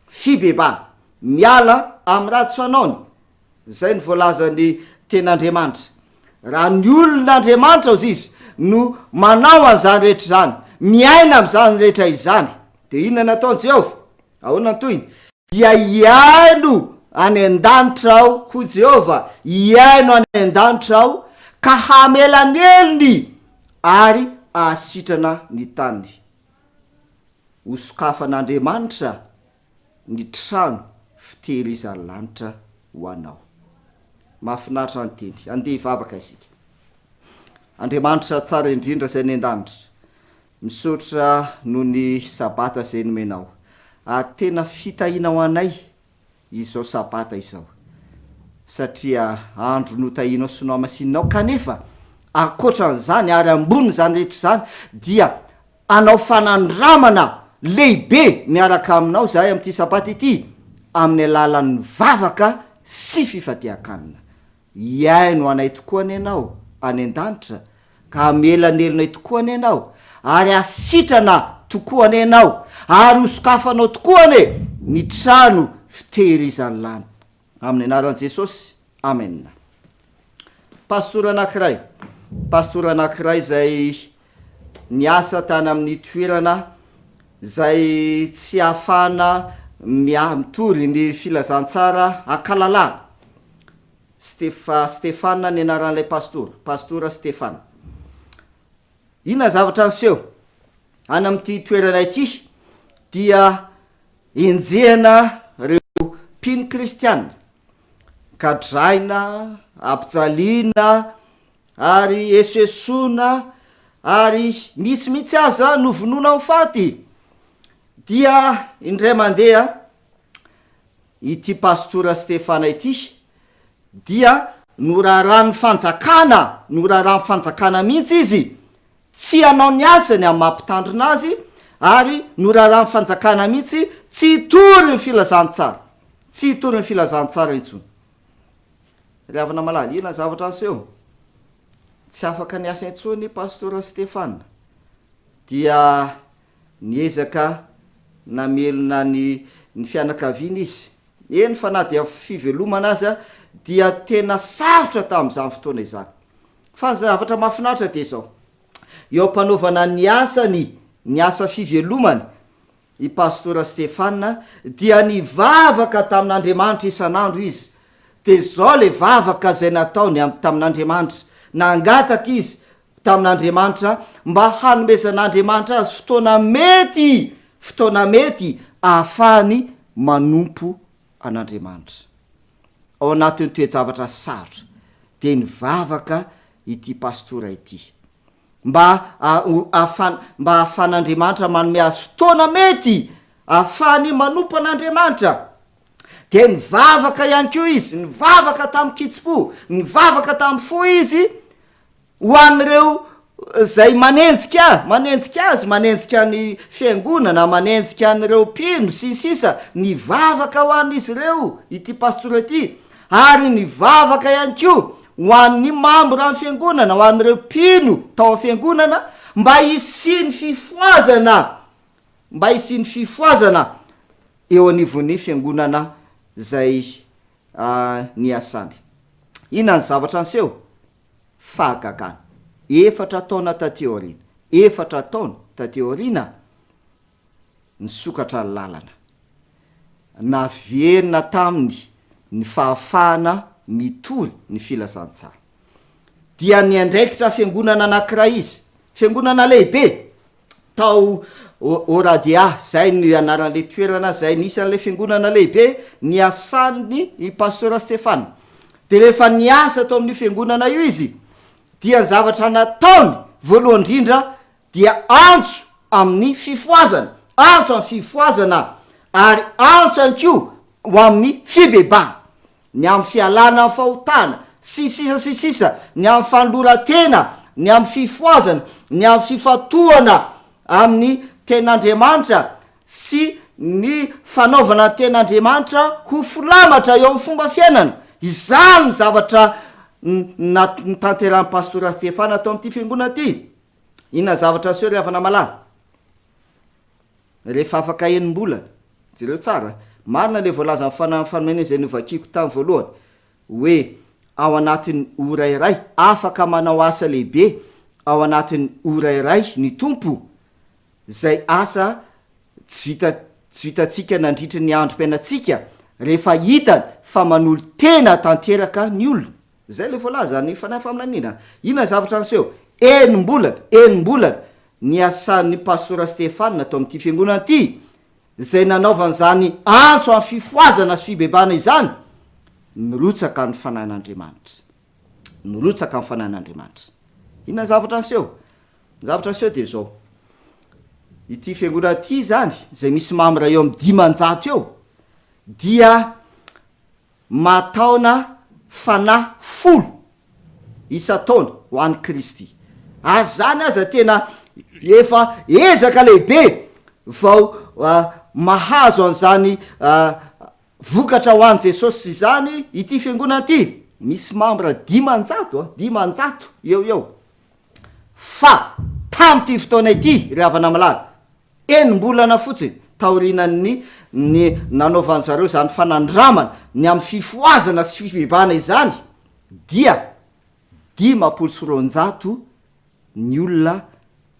fibeba miala amy ratsy fanaony zay ny voalazany ten'Andriamanitra raha ny olon'Andriamanitra ozy izy no manao an'izany rehetra zany miaina am'zany rehetra izany de inona nataony Jehova ahoana ntoiny dia iaino any an-danitra aho ho Jehova iaino any an-danitra aho ka hamelaneliny ary ahasitrana ny tany hosokafan'Andriamanitra ny trano fitehirizany lanitra ho anao mahafinaritra ny teny andeha hivavaka isika Andriamanitra tsara indrindra zay ny an-danitra misotra noho ny sabata zay nomenao tena fitahinao anay izao sabata izao satria andro notahinao sonao masininao kanefa akoatran'izany ary amboniny zany rehetra zany dia anao fanandramana lehibe miaraka aminao zahay am'ty sabata ity amin'ny alalan'ny vavaka sy fifatiakanina iaino anay tokoa any anao any an-danitra ka amelanelonay tokoa any anao ary asitrana tokoa any anao ary hosokafanao tokoa ane ny trano fitehirizany lany amin'ny anaran'i Jesosy amen. Pastora anankiray zay niasa tany amin'ny toerana zay tsy ahafana mitory ny filazantsara Ankalala Stefana ny anaran'ilay pastora Stefana. Inona zavatra niseho any am'ty toerana ity dia enjehana reo mpino kristianina kadraina ampijaliana ary esoesona ary misy mitsy aza novonona ho faty dia indray mandeha ity pastora Stefana ity dia norarany fanjakana mihitsy izy tsy anao ny asany amin'ny mampitandrina azy ary norarany fanjakana mihitsy tsy hitory ny filazantsara intsony ry havana malala ina zavatra anseho tsy afaka ny asa intsony pastora Stefana dia niezaka namelona ny fianakaviana izy eny fa na dia fivelomana aza dia tena sarotra tam'izany fotoana izany fa ny zavatra mahafinaritra de zao eo mpanovana ny asa fivelomany i pastora Stefana dia nivavaka tamin'Andriamanitra isan'andro izy de zao le vavaka zay nataony tamin'Andriamanitra nangataka izy tamin'Andriamanitra mba hanomezan'Andriamanitra azy fotoana mety ahafahany manompo an'Andriamanitra ao anatin'ny toe-javatra sarotra de nivavaka ity pastora ity mba ahafan'Andriamanitra manome azy fotoana mety ahafahany manompo an'Andriamanitra de nivavaka ihany koa izy nivavaka tamin'ny kitsipo nivavaka tamin'ny fo izy ho an'ireo zay manenjika azy manenjika ny fiangonana manenjika an'ireo mpino sy sisa nivavaka ho an'izy ireo ity pastora ity ary nivavaka ihany koa ho an'ny membre amin'ny fiangonana ho an'ireo mpino tao amin'ny fiangonana mba hisiny fifoazana eo anivon'ny fiangonana zay niasany. Inona ny zavatra anseho fahagagana 4 taona taty aoriana nisokatra ny lalana naverina taminy ny fahafahana mitoly ny filazantsara dia ny andraikitra fiangonana anankiray izy, fiangonana lehibe tao oradia, zay ny anaran'le toerana zay nisan'le fiangonana lehibe ny asany i pastora Stefana. De rehefa niasa tao amin'ny fiangonana io izy dia ny zavatra nataony voalohany indrindra dia antso amin'ny fifoazana, antso amin'ny fifoazana, ary antso any ko ho amin'ny fibebana, ny amin'ny fialana amin'ny fahotana sisisa, ny amin'ny fanloratena, ny amin'ny fifoazana, ny amin'ny fifatohana amin'ny ten'Andriamanitra sy ny fanaovana ten'Andriamanitra ho folamatra eo amin'ny fomba fiainana. Izany zavatra nytanteran'ny pastora Stefana tao amin'ity fiangonana ty. Inona zavatra seo ry havana malala? Rehefa afaka enim-bolana, jereo tsara, marina le voalaza fanomena izay novakiko tamin'ny voalohany, hoe ao anatin'ny ora iray afaka manao asa lehibe, ao anatin'ny ora iray ny tompo, zay asa tsy vitantsika nandritry ny androm-piainatsika rehefa hitany fa manolo tena tanteraka ny olona. Zay le voalaza ny fanahy faminanina. Inona zavatra an'seo? Enim-bolana ny asan'ny pastora Stefana tao amin'ity fiangonana ty, zay nanaovan'izany antso amin'ny fifoazana sy fibebana izany, nirotsaka ny fanahin'Andriamanitra. Nirotsaka ny fanahin'Andriamanitra. Inona zavatra an'seo? Zavatra an'seo de zao. Ity fiangonana ty zany, zay misy mamra eo amin'ny 500 eo, dia mataona fanahy 10 isa-taona ho an'ny Kristy. Ary zany aza tena efa ezaka lehibe vao mahazo an'izany vokatra ho an'i Jesosy zany ity fiangonana ty. Misy mambra 500 eo. Fa tam'ty fotoana ity ry havana malala, enim-bolana fotsiny taorinan'ny ny nanaovan'ny zareo zany fanandramana ny amin'ny fifoazana sy fibebana izany, dia 500 ny olona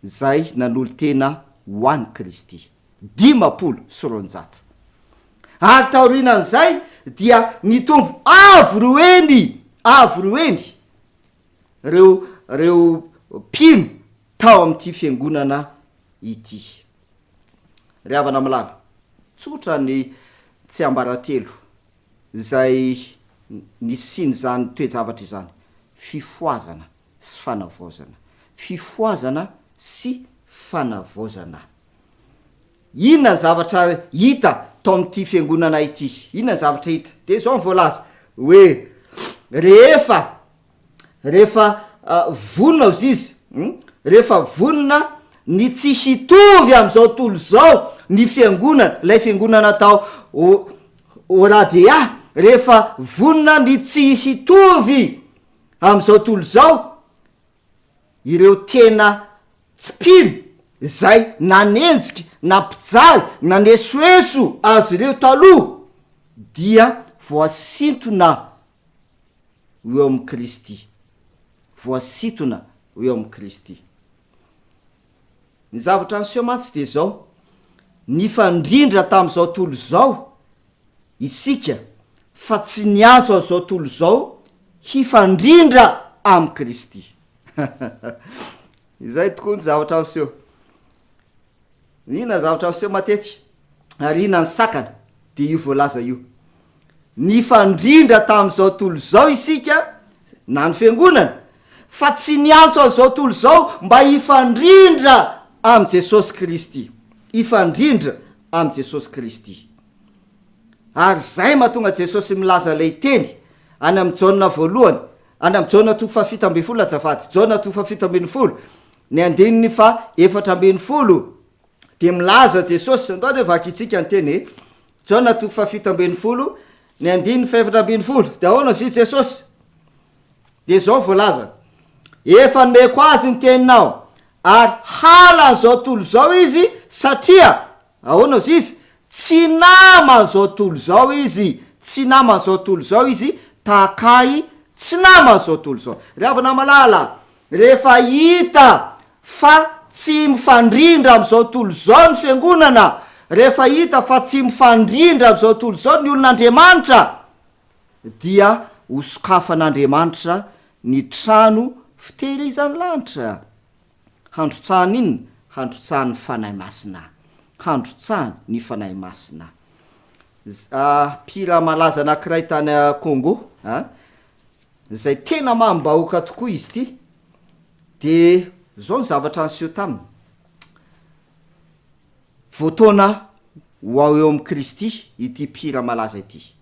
zay nanolo tena ho an'ny Kristy. 500. Ary taorinan'izay dia nitombo avo roeny reo mpino tao amin'ity fiangonana ity. Ry havana malala, tsotra ny tsy ambaratelo zay nisiny zany toejavatra izany: fifoazana sy fanavaozana, fifoazana sy fanavaozana. Inona zavatra hita tao amin'ity fiangonana ity? Inona zavatra hita? De zao voalaza hoe rehefa vonona ozy izy, rehefa vonona ny tsy hitovy am'izao tolo zao ny fiangonana, lay fiangonana tao oradia, rehefa vonona ny tsy hitovy am'izao tolo zao, ireo tena tsy mpino zay nanenjika, nampijaly, nanesoeso azy ireo taloha, dia voasintona eo amin'ny Kristy. Voasintona eo amin'ny Kristy. Ny zavatra an'seo mantsy de zao: ny fandrindra tam'izao tolo zao isika, fa tsy niantso an'izao tolo zao hifandrindra amin'ny Kristy. Izay tokoa ny zavatra an'seo. Inona zavatra an'seo matetika? Ary inona ny sakana? De io voalaza io: ny fandrindra tam'izao tolo zao isika, na ny fiangonana, fa tsy niantso an'izao tolo zao mba hifandrindra am' Jesosy Kristy. Hifandrindra am' Jesosy Kristy. Ary zay mahatonga Jesosy milaza lay teny any amin'ny Jaona voalohany, any amin'ny Jaona 7:7 azafady, Jaona 7:7, ny 4:10, de milaza Jesosy, andao de vakitsika ny teny Jaona 7:7, ny 4:10, de ahoana zy Jesosy? De zao voalaza: efa nomeko azy ny teninao, ary hala zao tolo zao izy, satria ahoana zy izy? Tsy nama zao tolo zao izy, tsy nama zao tolo zao izy, takay tsy nama zao tolo zao. Ry havana malala, rehefa hita fa tsy mifandrindra am'izao tolo zao ny fiangonana, rehefa hita fa tsy mifandrindra am'izao tolo zao ny olon'Andriamanitra, dia hosokafan'Andriamanitra ny trano fitehirizany lanitra handrotsahany inona handrotsahany fanahy masina handrotsahany ny fanahy masina pira malaza anankiray tany Congo zay tena mambahoaka tokoa izy ty de zao ny zavatra anseho taminy voatoana ho eo amin'ny Kristy ity pira malaza ity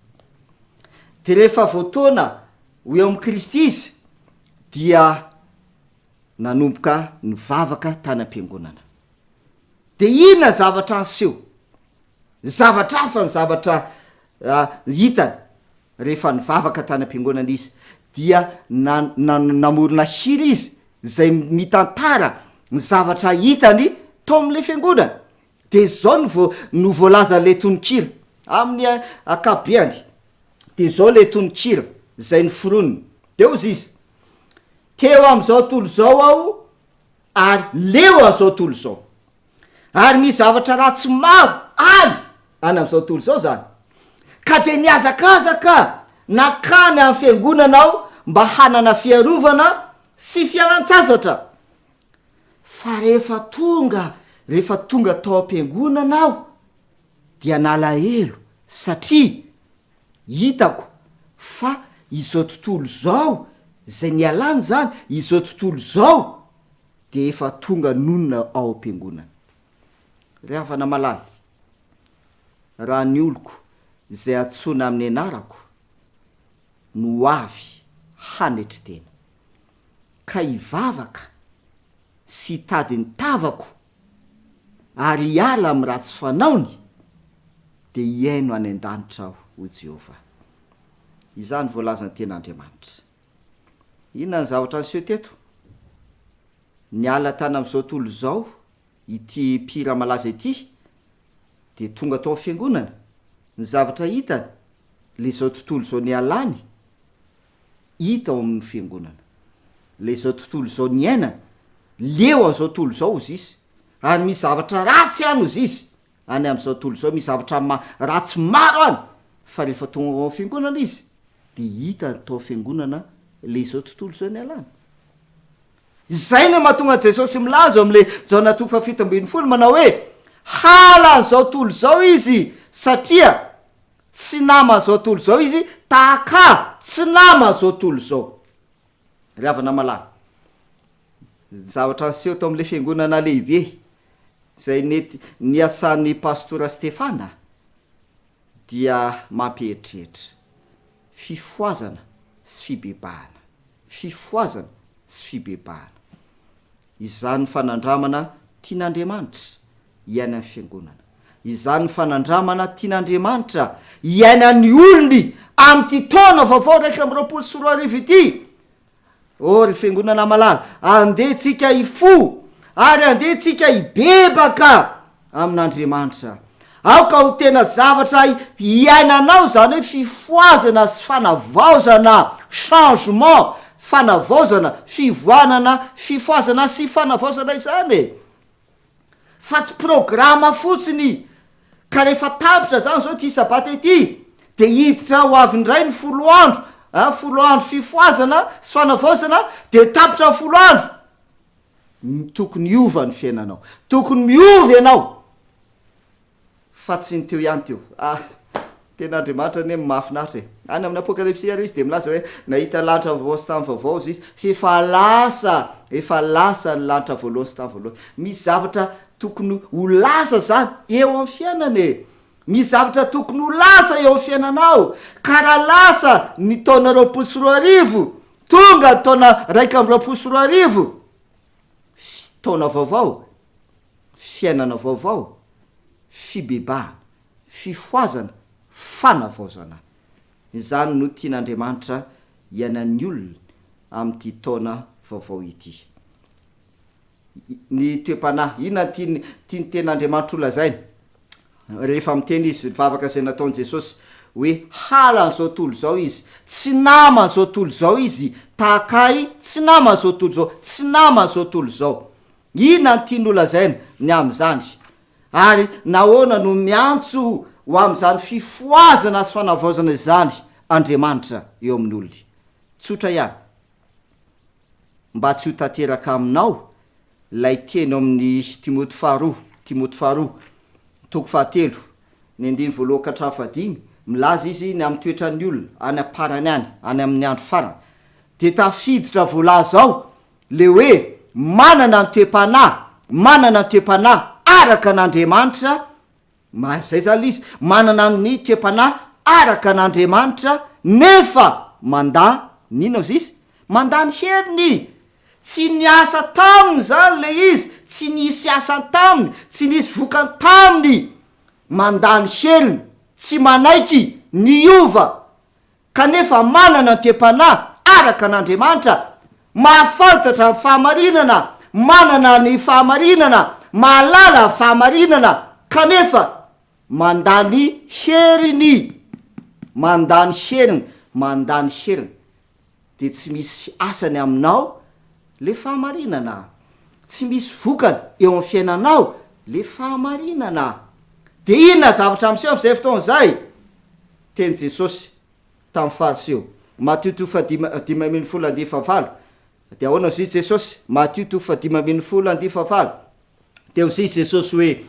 de rehefa voatoana ho eo amin'ny Kristy izy dia nanomboka nivavaka tany am-piangonana de inona zavatra anseho zavatra hafa ny zavatra hitany rehefa nivavaka tany am-piangonana izy dia namorona hira izy zay mitantara ny zavatra hitany tao amin'le fiangonana de zao no voalaza le tononkira amin'ny akabeany de zao le tononkira zay ny foroniny de ozy izy teo am'izao tolo zao aho ary leo azao tolo zao ary misy zavatra ratsy maro any am'izao tolo zao zany ka de niazakazaka nakany amin'ny fiangonanao mba hanana fiarovana sy fialan-tsasatra fa rehefa tonga tao am-piangonanao dia nalahelo satria hitako fa izao tontolo zao zay nialany zany izao tontolo zao de efa tonga nonona ao am-piangonana rehefa namalala raha ny oloko zay atsona amin'ny anarako no avy hanetry tena ka ivavaka sy tady ny tavako ary hiala amin'ny ratsy fanaony de hiaino any an-danitra aho ho Jehova izany voalazany ten'Andriamanitra inona ny zavatra anseho teto niala tany am'izao tolo zao ity pira malaza ity de tonga tao fiangonana ny zavatra hitany le zao tontolo zao nialany hita ao amin'ny fiangonana le zao tontolo zao niainana leo an'izao tolo zao ozy izy ary misy zavatra ratsy any ozy izy any am'izao tolo zao misy zavatra ratsy maro any fa rehefa tonga ao fiangonana izy de hita tao fiangonana le zao tontolo zao nialany zay no mahatonga Jesosy milaza am'le jaona 7:70 manao hoe hala an'izao tolo zao izy satria tsy nama zao tolo zao izy tahaka tsy nama zao tolo zao ryavana malala zavatra anseho tao am'le fiangonana lehibe zay niasan'ny pastora Stefana dia mampieritreritra fifoazana sy fibebahana fifoazana sy fibebahana izany fanandramana tian'Andriamanitra iaina amin'ny fiangonana izany fanandramana tian'Andriamanitra iaina ny olony am'ty taona vaovao 124 ity ry fiangonana malala andehtsika ifo ary andehtsika ibebaka amin'Andriamanitra aoka ho tena zavatra iainanao zany hoe fifoazana sy fanavaozana changement fanavaozana fivoanana fifoazana sy fanavaozana izany fa tsy programa fotsiny ka rehefa tapitra zany zao ty sabata ity de hiditra ho avindray ny 10 andro fifoazana sy fanavaozana de tapitra 10 andro tokony miova ny fiainanao tokony miova ianao fa tsy ny teo ihany teo ten'Andriamanitra ny mahafinaritra any amin'ny apokalypsy ary izy de milaza hoe nahita lanitra vaovao sy tany vaovao izy efa lasa ny lanitra voalohany sy tany voalohany misy zavatra tokony ho lasa zany eo amin'ny fiainana misy zavatra tokony ho lasa eo amin'ny fiainanao karaha lasa ny taona 2024 tonga taona 124 taona vaovao fiainana vaovao fibebahana fifoazana fanavaozana izany no tian'Andriamanitra iainan'ny olona am'ty taona vaovao ity ny toe-panahy inona tiany ten'Andriamanitra olazainy rehefa miteny izy vavaka zay nataon'i Jesosy hoe hala an'izao tolo zao izy tsy nama an'izao tolo zao izy tahakay tsy nama an'izao tolo zao tsy nama an'izao tolo zao inona ny tiany olazaina ny am'izany ary nahoana no miantso ho am'izany fifoazana sy fanavaozana izany Andriamanitra eo amin'ny olony tsotra ihany mba tsy ho tanteraka aminao lay teny amin'ny timoty faharoa toko fahatelo ny andiny voaloha ka hatrafadimy milaza izy ny am'toetrany olona any aparany any amin'ny andro farany de tafiditra voalaza ao le hoe manana ny toe-panahy araka n'Andriamanitra zay zany izy manana ny toe-panahy araka n'Andriamanitra nefa manda ninao izy manda ny heriny tsy niasa taminy zany le izy tsy nisy asa taminy tsy nisy vokany taminy manda ny heriny tsy manaiky niova kanefa manana ny toe-panahy araka n'Andriamanitra mahafantatra ny fahamarinana manana ny fahamarinana mahalala fahamarinana kanefa mandany heriny de tsy misy asany aminao le fahamarinana tsy misy vokany eo amin'ny fiainanao le fahamarinana de inona zavatra am'seo am'izay fotoana zay teny Jesosy tamin'ny fariseo Matthieu 5:17 de ahoana ozy Jesosy Matthieu 5:17 de ozy Jesosy hoe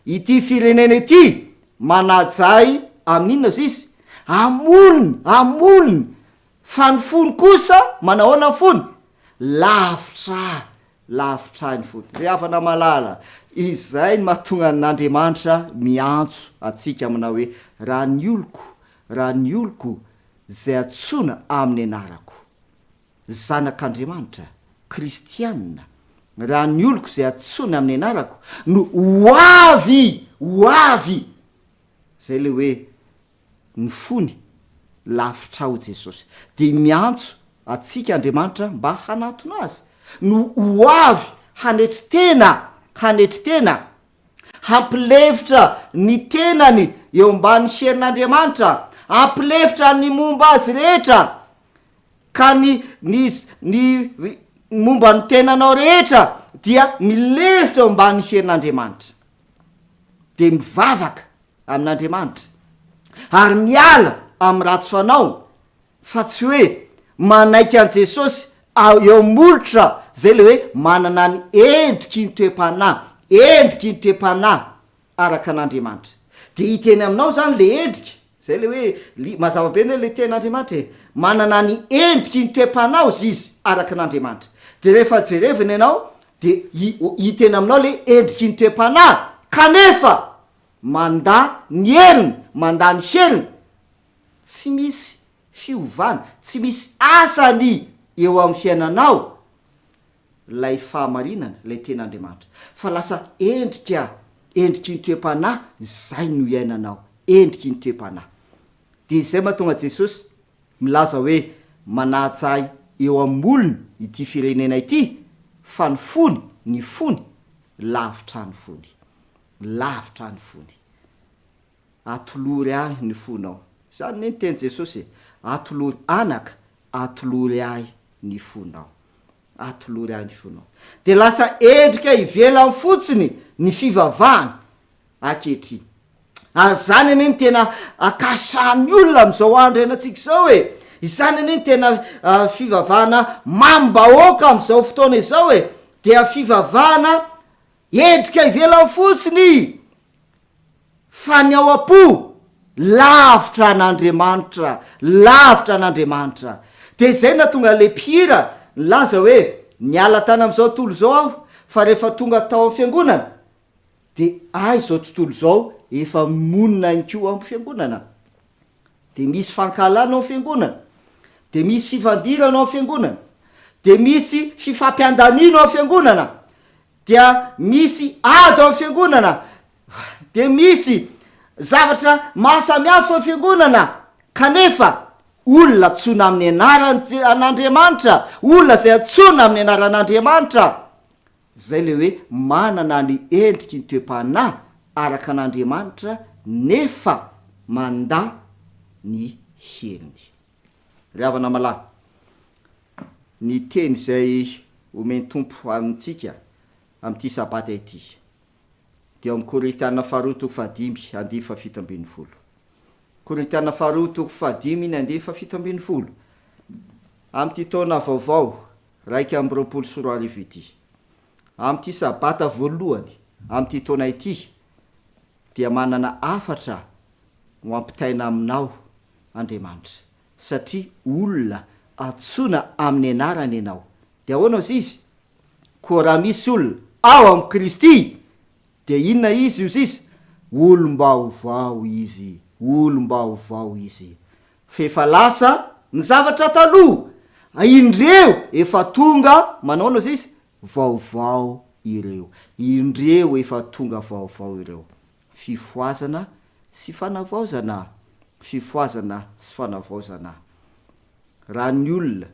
ity firenena ity manajay amin'inona ozy izy amolony fa ny fony kosa manahoana ny fony lavitra ny fony ry havana malala izay ny mahatonga n'Andriamanitra miantso atsika amina hoe raha ny oloko zay atsona amin'ny anarako zanak'Andriamanitra kristianina raha ny oloko zay atsona amin'ny anarako no hoavy zay le hoe ny fony lafitra ho Jesosy de miantso atsika Andriamanitra mba hanatona azy no hoavy hanetry tena hampilevitra ny tenany eo ambany herin'Andriamanitra hampilevitra ny momba azy rehetra ka ny momba ny tenanao rehetra dia milevitra eo ambany herin'Andriamanitra de mivavaka amin'Andriamanitra ary miala amin'ny ratsy fanao fa tsy hoe manaiky an' Jesosy eo molotra zay le hoe manana ny endriky ny toe-panahy araka an'Andriamanitra de hiteny aminao zany le endriky zay le hoe mazava-be ny le ten'Andriamanitra manana ny endriky ny toe-panahy zy izy araka an'Andriamanitra de rehefa jereviny ianao de hiteny aminao le endriky ny toe-panahy kanefa manda ny heriny tsy misy fiovana tsy misy asany eo amin'ny fiainanao lay fahamarinana lay ten'Andriamanitra fa lasa endriky ny toe-panahy zay no iainanao endriky ny toe-panahy de zay mahatonga Jesosy milaza hoe manajay eo amolony ity firenena ity fa ny fony lavitra ny fony atolory ahy ny fonao zany ny teny Jesosy atolory anaka atolory ahy ny fonao de lasa endrika ivelany fotsiny ny fivavahana akehitriny zany ane ny tena akasany olona am'izao andro enatsika zao hoe izany ane ny tena fivavahana mambahoaka am'izao fotoana izao hoe dia fivavahana endrika ivelany fotsiny fa ny ao am-po lavitra n'Andriamanitra de zay na tonga le mpihira laza hoe niala tany am'izao tontolo zao aho fa rehefa tonga tao amin'ny fiangonana de zao tontolo zao efa monina inko amin'ny fiangonana de misy fankalana ao amin'ny fiangonana de misy fifandirana ao amin'ny fiangonana de misy fifampiandanina ao amin'ny fiangonana dia misy ady ao amin'ny fiangonana de misy zavatra mahasamihafa amin'ny fiangonana kanefa olona atsona amin'ny anaran'Andriamanitra olona zay atsona amin'ny anaran'Andriamanitra zay le hoe manana ny endriky ny toe-panahy araka an'Andriamanitra nefa manda ny heriny ry havana malahy ny teny zay omeny tompo amintsika amin'ity sabata ity de amin'ny Korintiana faharoa toko 5:7 Korintiana faharoa toko 5:7 amin'ity taona vaovao raika amby roapolo sy roa arivo ity am'ty sabata voalohany am'ty taona ity dia manana afatra ho ampitaina aminao Andriamanitra satria olona atsona amin'ny anarany ianao de ahoanao izy koa raha misy olona ao am' Kristy de inona izy io izy olom-baovao izy olom-baovao izy fefa lasa ny zavatra taloha indreo efa tonga manaonao izy vaovao ireo indreo efa tonga vaovao ireo fifoazana sy fanavaozana fifoazana sy fanavaozana raha ny olona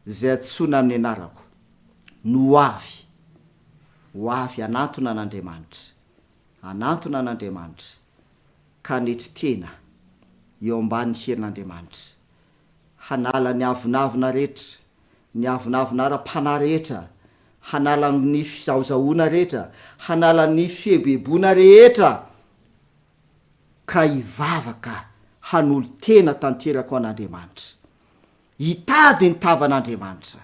zay atsona amin'ny anarako no ho avy anatona an'Andriamanitra ka nety tena eo ambany herin'Andriamanitra hanala ny avonavina rehetra ny avonavina ara-pana rehetra hanala ny fizaozahoana rehetra hanala ny fiebebona rehetra ka hivavaka hanolo tena tanteraka ao an'Andriamanitra hitady ny tavan'Andriamanitra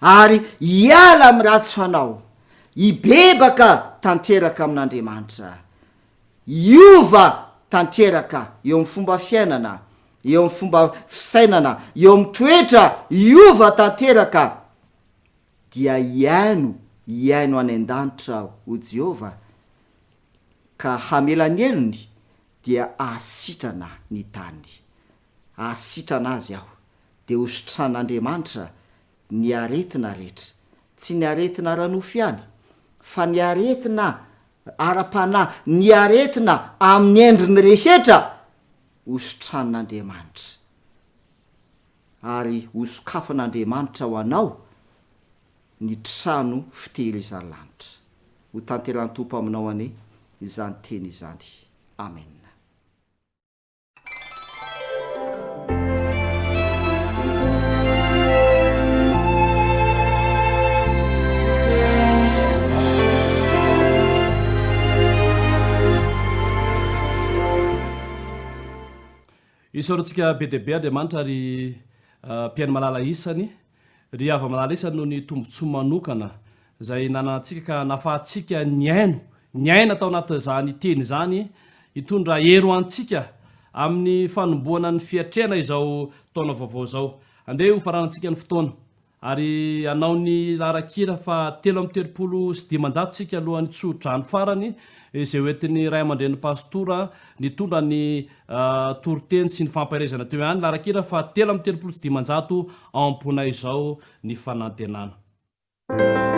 ary hiala amin'ny ratsy fanao hibebaka tanteraka amin'Andriamanitra iova tanteraka eo amin'ny fomba fiainana eo amin'ny fomba fisainana eo amin'ny toetra iova tanteraka dia hiaino any an-danitra ho Jehova ka hamelany elony dia asitrana ny tany asitrana azy aho de hositran'Andriamanitra ny aretina rehetra tsy ny aretina ranofy ihany fa ny aretina ara-panahy ny aretina amin'ny endriny rehetra hositran'Andriamanitra ary hosokafan'Andriamanitra ho anao ny trano fitehirizany lanitra ho tanterany tompo aminao ane izany teny izany amen. Isaorantsika be deabe Andriamanitra ary mpiaino malala isany ry ava malala isany noho ny tombontsoa manokana zay nanantsika ka nafahatsika ny aina tao anatin'izany teny zany hitondra hero antsika amin'ny fanomboana ny fiatrehana izao taona vaovao zao andeha ho faranantsika ny fotoana ary anao ny larakira fa 3:30 tsika alohan'ny tsodrano farany izay hoentin'ny ray aman-dren'ny pastora nitondra ny toroteny sy ny fampiarezana teo ihany larakira fa 3:30 ampona izao ny fanantenana. Fa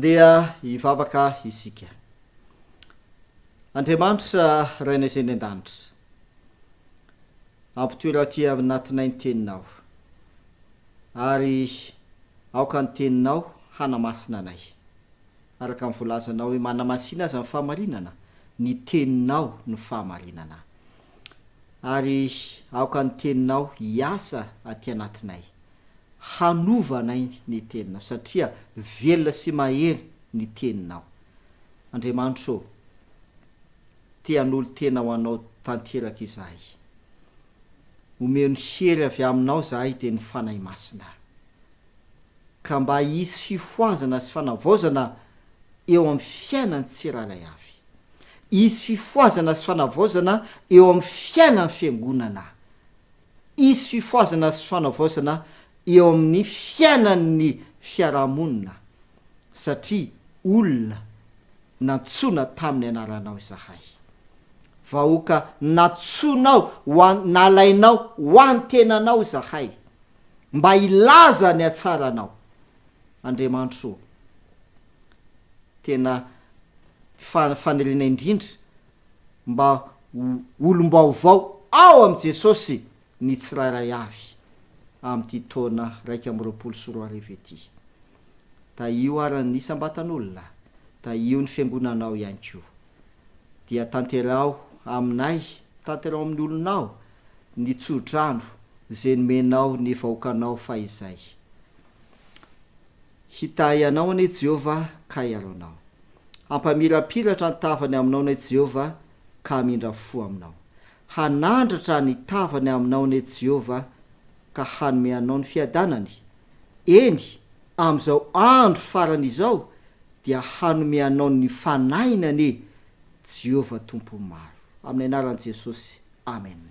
andeha hivavaka isika. Andriamanitra raina izay ny an-danitra, ampitoera ty anatinay ny teninao, ary aoka ny teninao hanamasina anay, araka ny volazanao hoe manamasina aza ny fahamarinana, ny teninao ny fahamarinana, ary aoka ny teninao hiasa aty anatinay, hanovanay ny teninao, satria velona sy mahery ny teninao. Andriamanitra ô, tean'olo tena ho anao tanteraka izahay, omeo ny hery avy aminao zahay de ny fanahy masina, ka mba hisy fifoazana sy fanavaozana eo amin'ny fiainany tsirairay avy, hisy fifoazana sy fanavaozana eo amin'ny fiainany fiangonana, hisy fifoazana sy fanavaozana eo amin'ny fiainan'ny fiarahamonina, satria olona nantsona tamin'ny anaranao izahay, vahoaka natsonao nalainao ho any tenanao izahay, mba ilaza ny atsaranao. Andriamanitra o, tena fanelena indrindra mba olom-baovao ao am' Jesosy ny tsirairay avy am'ty taona 124 ety. Da io aran'ny isambatan'olona, da io ny fiangonanao ihany koa, dia tanterao aminay, tanterao amin'ny olonao ny tsodrano zay nomenao ny vahoakanao fa izay. Hitay anao ane Jehova ka iaronao, ampamirapiratra ny tavany aminao ane Jehova ka amindra fo aminao, hanandratra ny tavany aminao ane Jehova ka hanome anao ny fiadanany. Eny am'izao andro farany izao dia hanome anao ny fanahinany Jehova tompo maro, amin'ny anaran'i Jesosy, amen.